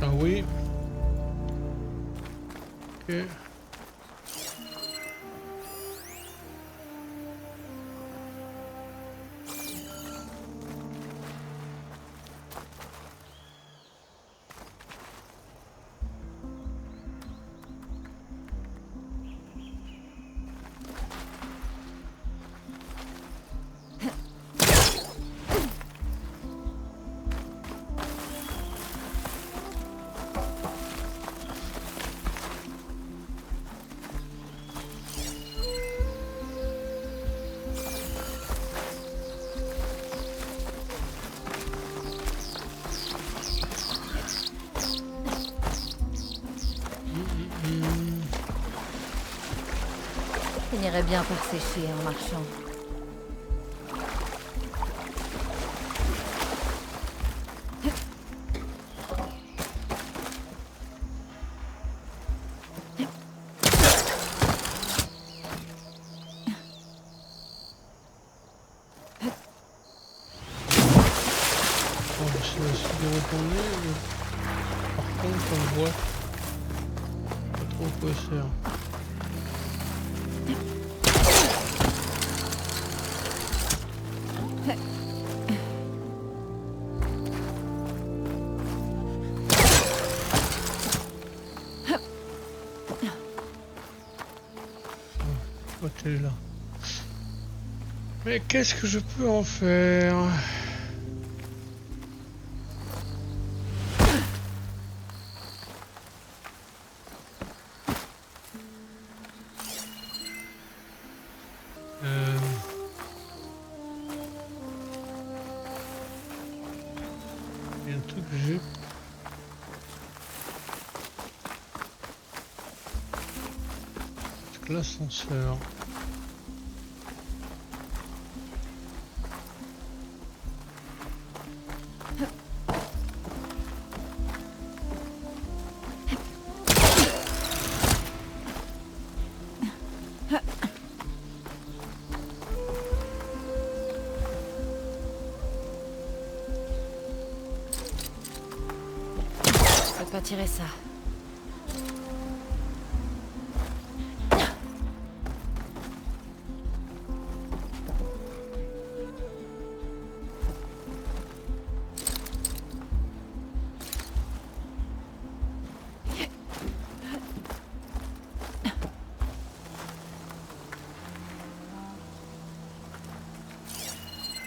Ah oui. Ok. On irait bien par sécher en marchant. Bon, je vais essayer de retourner. Par contre, on voit pas trop quoi faire. Pourquoi t'es là? Mais qu'est-ce que je peux en faire? Il y a un truc que j'ai. C'est que l'ascenseur. Je peux pas tirer ça.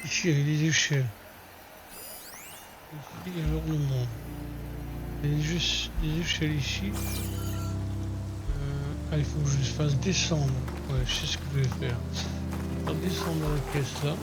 Ici, il y a des échelles. Ici, il y a l'ornement. Il y a des échelles ici. Ah, il faut que je fasse descendre. Ouais, je sais ce que je vais faire. Je vais faire descendre la caisse là.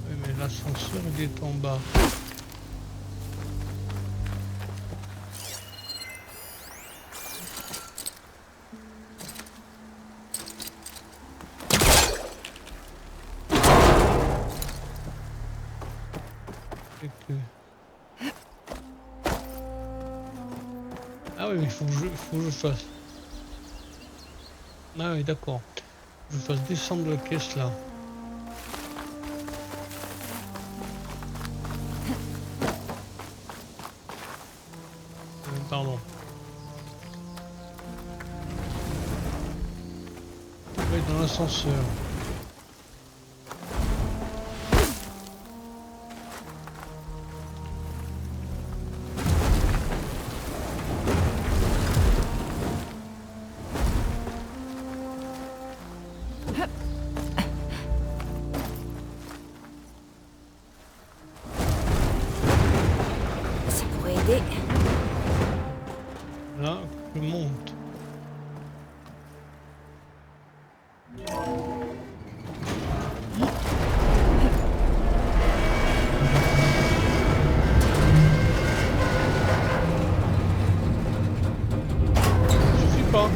Ouais, mais l'ascenseur il est en bas. Et que- Ah oui, mais il faut que je fasse. Ah oui, d'accord. Je fasse descendre la caisse là. Pardon. Oui, dans l'ascenseur. Ça pourrait aider. Là, je monte. Ça suffit pas.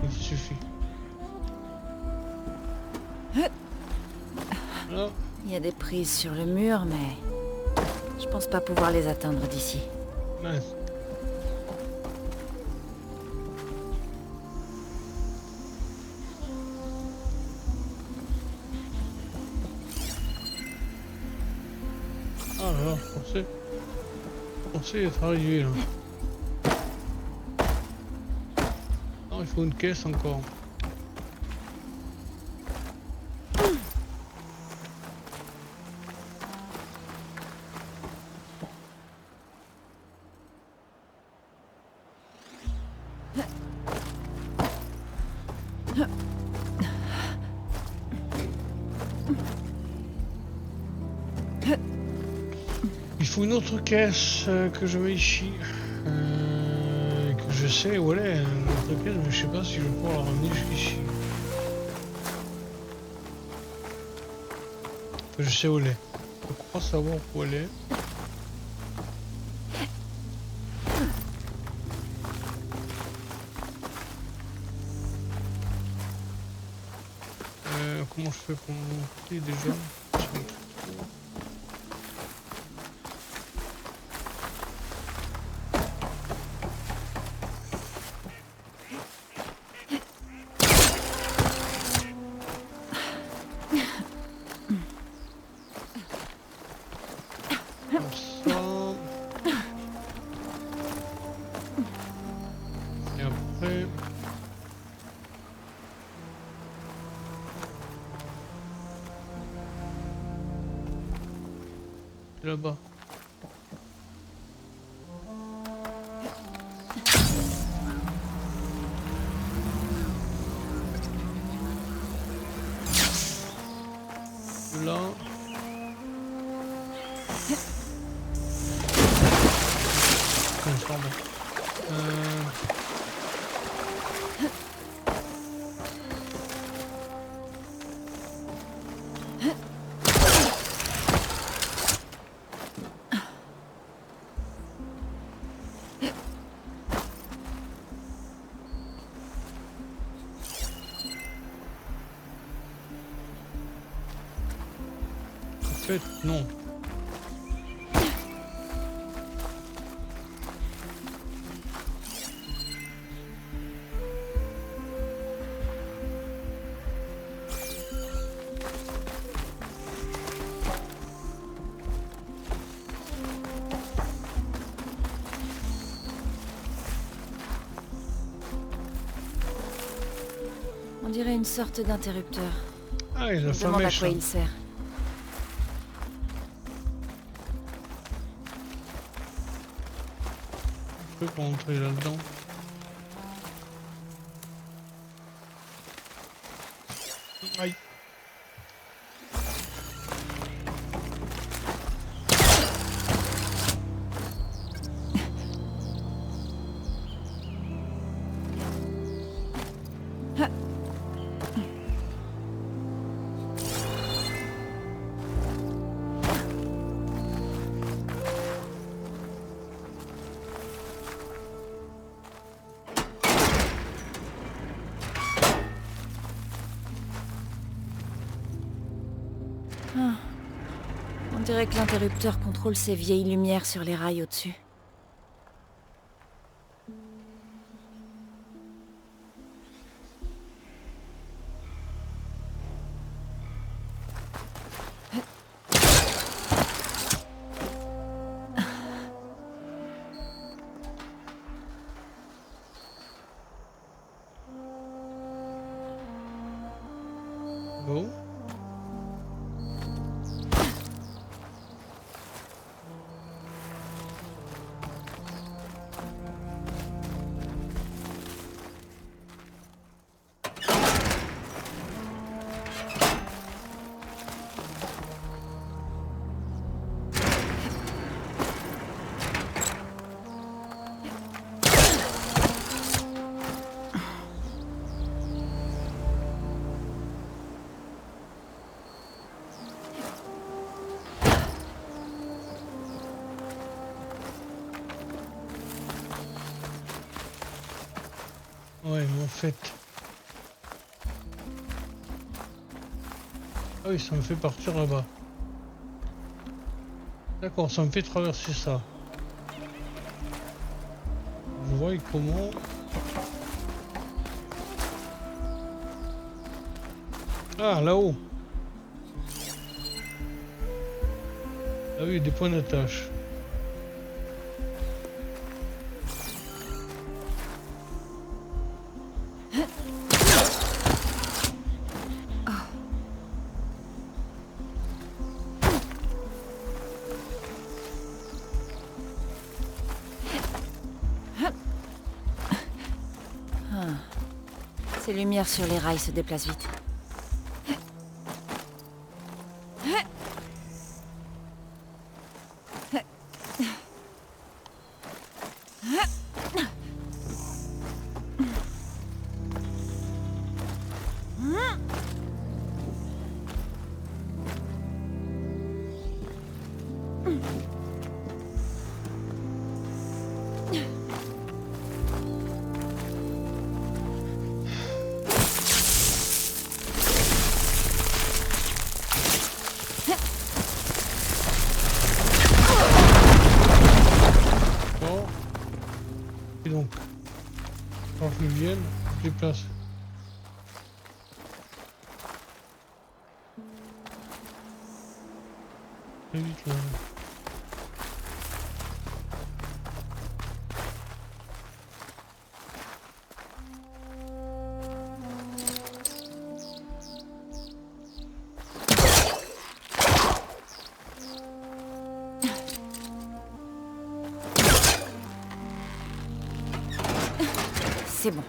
Il suffit. Là, Il y a des prises sur le mur, mais je pense pas pouvoir les atteindre d'ici. mince. Ah là, je pensais être arrivé là. Non, il faut une caisse encore. Il faut une autre caisse que je mets ici. Que je sais où elle est, l'autre caisse, mais je sais pas si je vais pouvoir la ramener jusqu'ici. Enfin, je sais où elle est. Je crois savoir où elle est. Comment je fais pour monter déjà? là-bas. Là. Transforme. En fait, non. On dirait une sorte d'interrupteur. Ah, et Je la me demande à flamèche. quoi il sert. Je peux rentrer là-dedans. Aïe. On dirait que l'interrupteur contrôle ces vieilles lumières sur les rails au-dessus. Bon. Ouais, mais en fait... Ah oui, ça me fait partir là-bas. D'accord, ça me fait traverser ça. Je vois comment... Ah, là-haut. Ah oui, des points d'attache. Ces lumières sur les rails se déplacent vite. Bon. Et donc, quand je vienne, je déplace. Très vite là. c'est bon.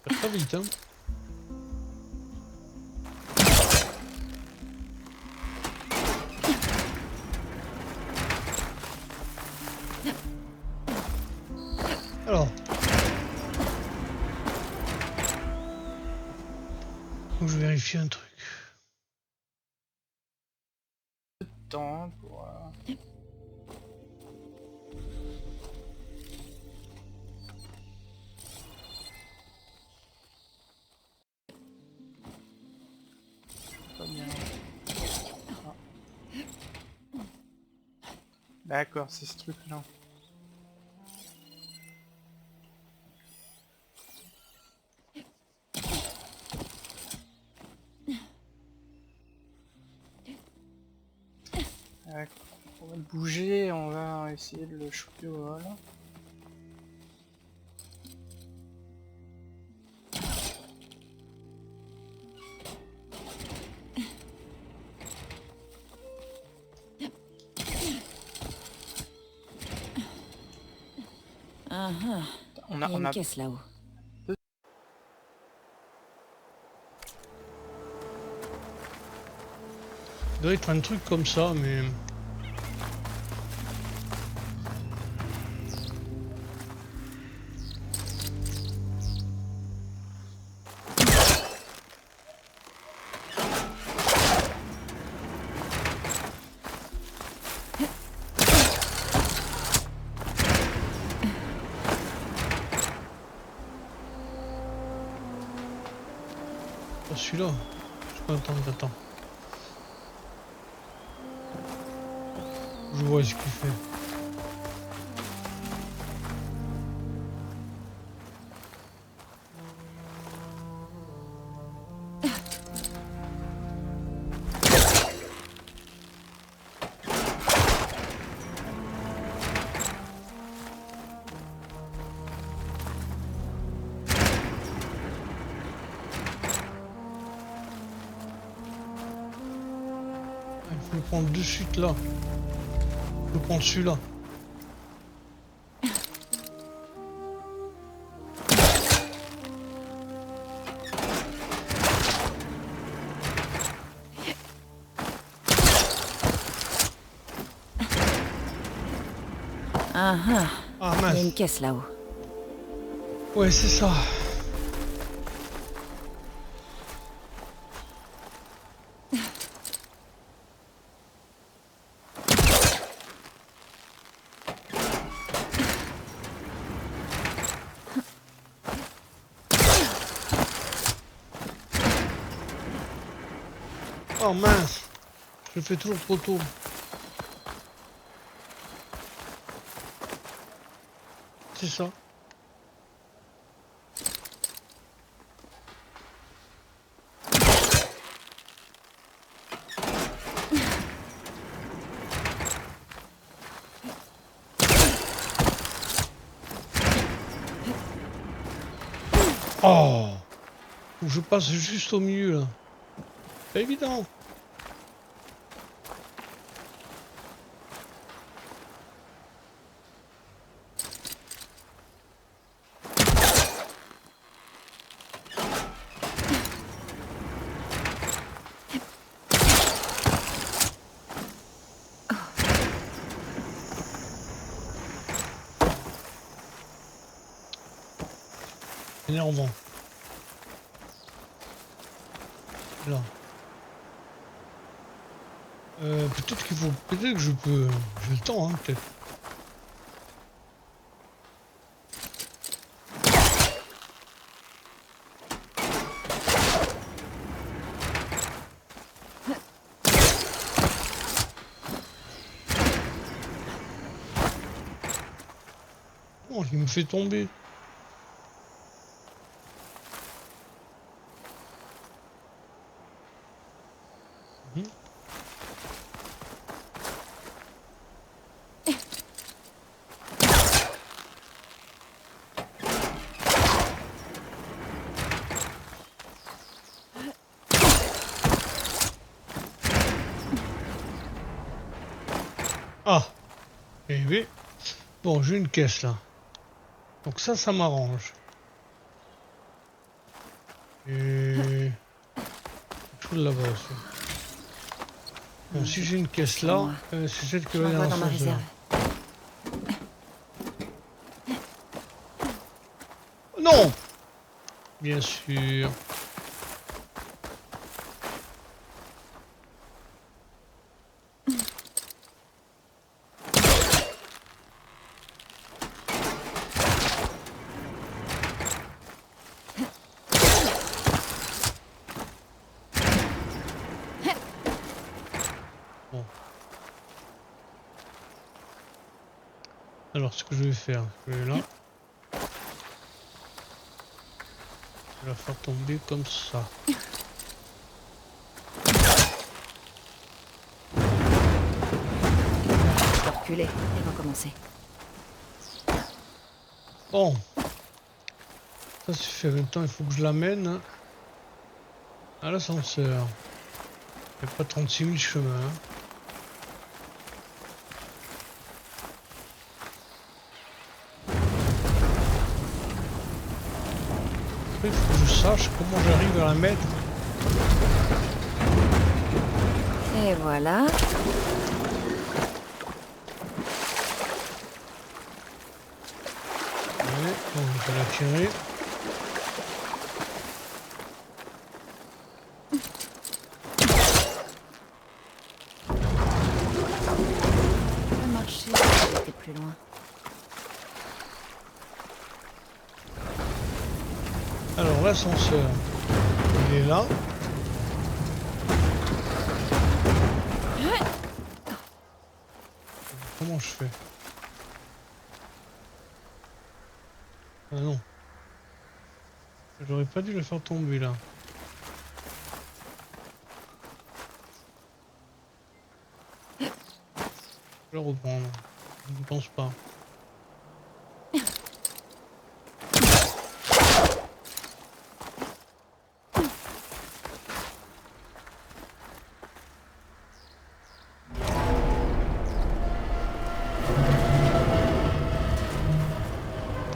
Très vite, hein. Alors. Faut que je vérifie un truc. Temps pour... Pas bien. Ah. D'accord, c'est ce truc-là. On va le bouger, on va essayer de le choper au vol. Ah ah. On Il y a une a caisse là-haut. Il doit être un truc comme ça, mais... Pas celui-là. Je peux attendre, attends. Je vois ce qu'il fait. Il faut le prendre de suite là. Il faut prendre celui-là. Ah ah. Ah Il y a une mince. caisse là-haut. Ouais, c'est ça. Oh mince. Je le fais toujours trop tôt. C'est ça. Oh, faut que je passe juste au milieu là. Pas évident. Énervant. Là. Peut-être qu'il faut. Peut-être que je peux. J'ai le temps, hein, peut-être. Oh, il me fait tomber. Mhm. Ah, eh oui. Bon, j'ai une caisse là. Donc ça m'arrange. Et quelque chose là-bas aussi. Bon, si j'ai une caisse sur là, moi. c'est celle qui Je va dans l'envoie dans ma l'ascenseur. réserve. Non! Bien sûr. Bon. Alors, ce que je vais faire, je vais là. Je vais la faire tomber comme ça. Je peux reculer et recommencer. Bon. Ça suffit. Maintenant, il faut que je l'amène à l'ascenseur. Il n'y a pas 36 000 chemins. Hein. Après, il faut que je sache comment j'arrive à la mettre. Et voilà. Ouais, bon, je vais la tirer. Je peux marcher. J'étais plus loin. Alors, l'ascenseur, il est là. Comment je fais? Ah non. J'aurais pas dû le faire tomber là. Je vais le reprendre. Je ne pense pas.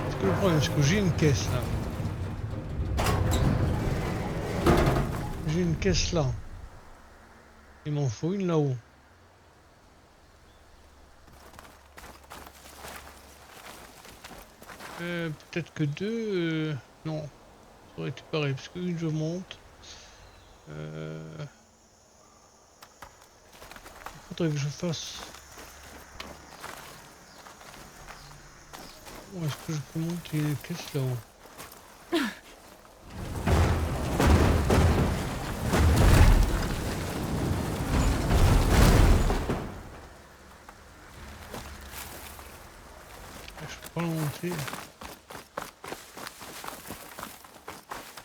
Parce que le problème, c'est que j'ai une caisse là. J'ai une caisse là. Il m'en faut une là-haut. Peut-être que deux. Non, ça aurait été pareil. Parce qu'une je monte. Il faudrait que je fasse. Où est-ce que je peux monter les caisses là-haut? Je peux pas le monter.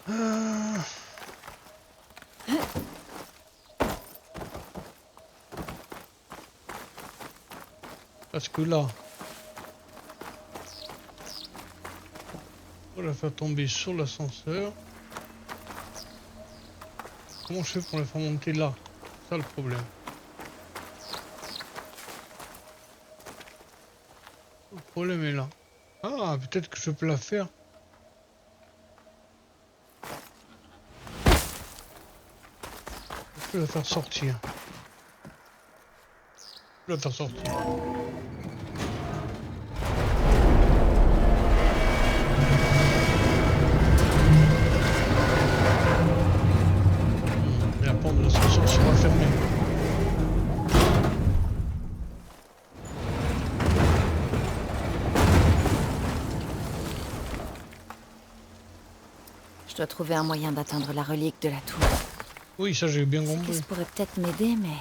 Ah. Parce que là, on va la faire tomber sur l'ascenseur. Comment je fais pour la faire monter là? C'est ça le problème. Le problème est là. Ah, peut-être que je peux la faire. Je peux la faire sortir. Je peux la faire sortir. Et la porte de l'ascenseur sera fermée. Je dois trouver un moyen d'atteindre la relique de la tour. Oui, ça j'ai bien Ça compris. pourrait peut-être m'aider, mais...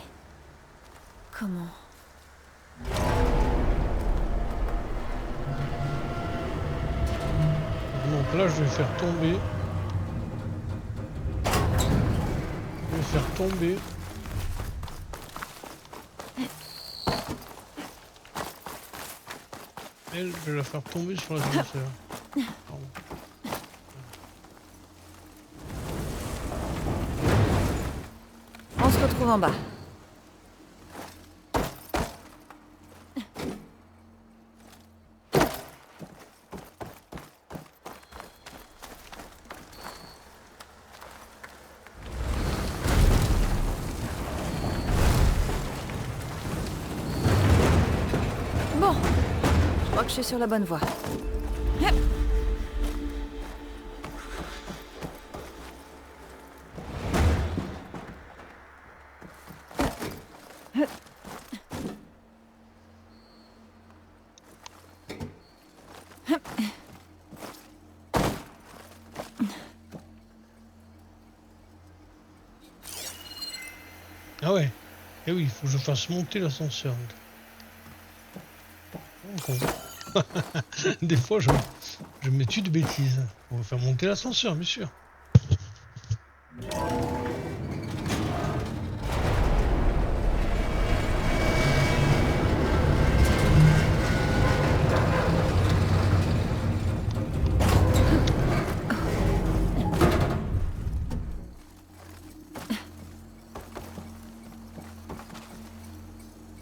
Comment? Là, je vais faire tomber. Je vais faire tomber. Elle, je vais la faire tomber sur l'ascenseur. Pardon. On se retrouve en bas. Bon, je crois que je suis sur la bonne voie. Ah ouais. Eh oui, il faut que je fasse monter l'ascenseur. Con. Des fois, je me tue de bêtises. On va faire monter l'ascenseur, bien sûr.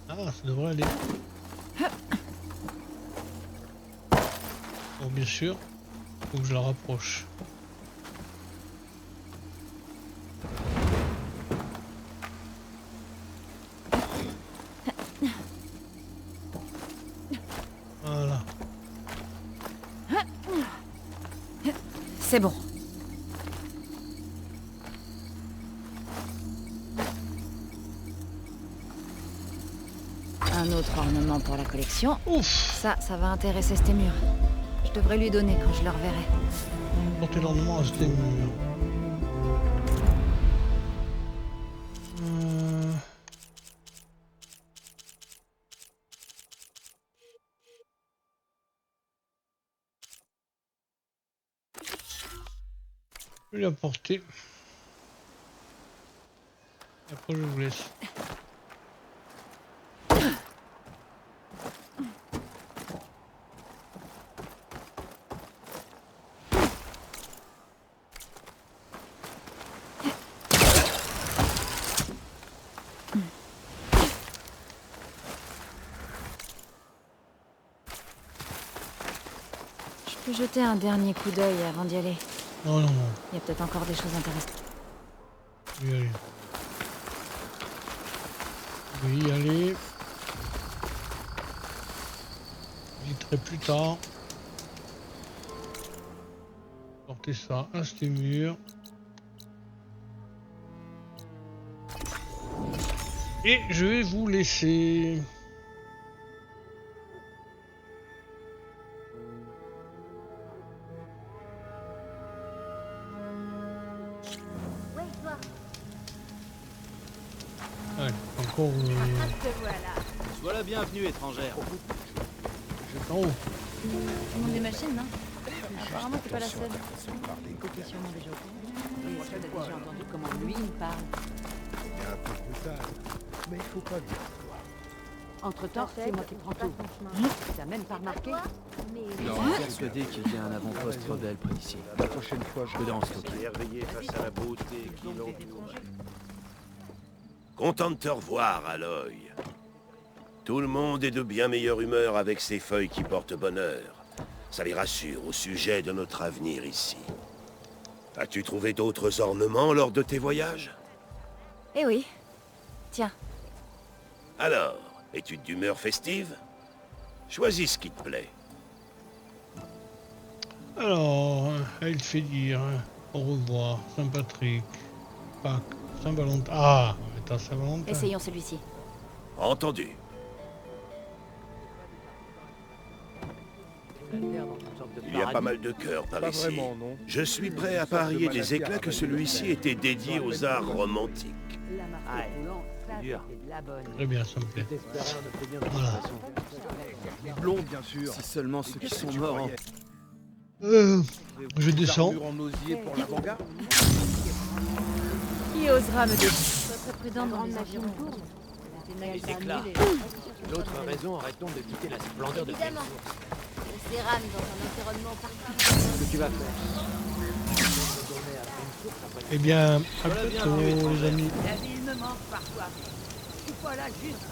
Ah, ça devrait aller. Bon, bien sûr, faut que je la rapproche. Voilà. C'est bon. Un autre ornement pour la collection. Ouf! Ça va intéresser Stémur. Je devrais lui donner quand je le reverrai. Porter l'ornement à ce mur. Je vais l'apporter. Et après je vous laisse. Je peux jeter un dernier coup d'œil avant d'y aller. Non, non, non. Il y a peut-être encore des choses intéressantes. Je vais y aller. Je vais y aller. J'hésiterai plus tard. Porter ça à ce mur. Et je vais vous laisser. Ouais, encore Sois la bienvenue, étrangère. en haut. Tout le monde des machines, non? Apparemment, c'est pas la seule. T'es sûrement déjà au courant. Et est-ce que t'as déjà entendu comment lui il parle? C'est un peu brutal, mais il faut pas dire quoi. Entre-temps, c'est moi qui prends tout. T'as même pas remarqué? Non, on est persuadé qu'il y a un avant-poste rebelle près d'ici. La prochaine fois, je Prudence, Loki. émerveillé face à la beauté qui l'entoure. Content de te revoir, Aloy. Tout le monde est de bien meilleure humeur avec ces feuilles qui portent bonheur. Ça les rassure au sujet de notre avenir ici. As-tu trouvé d'autres ornements lors de tes voyages? Eh oui. Tiens. Alors, es-tu d'humeur festive? Choisis ce qui te plaît. Alors, elle fait dire au revoir, Saint-Patrick, Pâques, Saint-Valentin. Ah, on est à Saint-Valentin. Essayons celui-ci. Entendu. Il y a pas mal de cœurs par Pas ici. vraiment, non. Je suis prêt à parier des éclats que celui-ci était dédié aux arts romantiques. Très bien, ça me plaît. Voilà. Les blonds, bien sûr. Si seulement ceux qui sont morts en... Je descends. Armure en osier pour l'avant-garde. Qui osera me dire? Sois très prudent dans les environs. Les éclats. L'autre raison, arrêtons de quitter la splendeur de Évidemment. Piltour. Ces rames dans un environnement particulier. Ce que tu vas faire. Eh bien, à bientôt les amis. La ville me manque parfois. Je suis pas là juste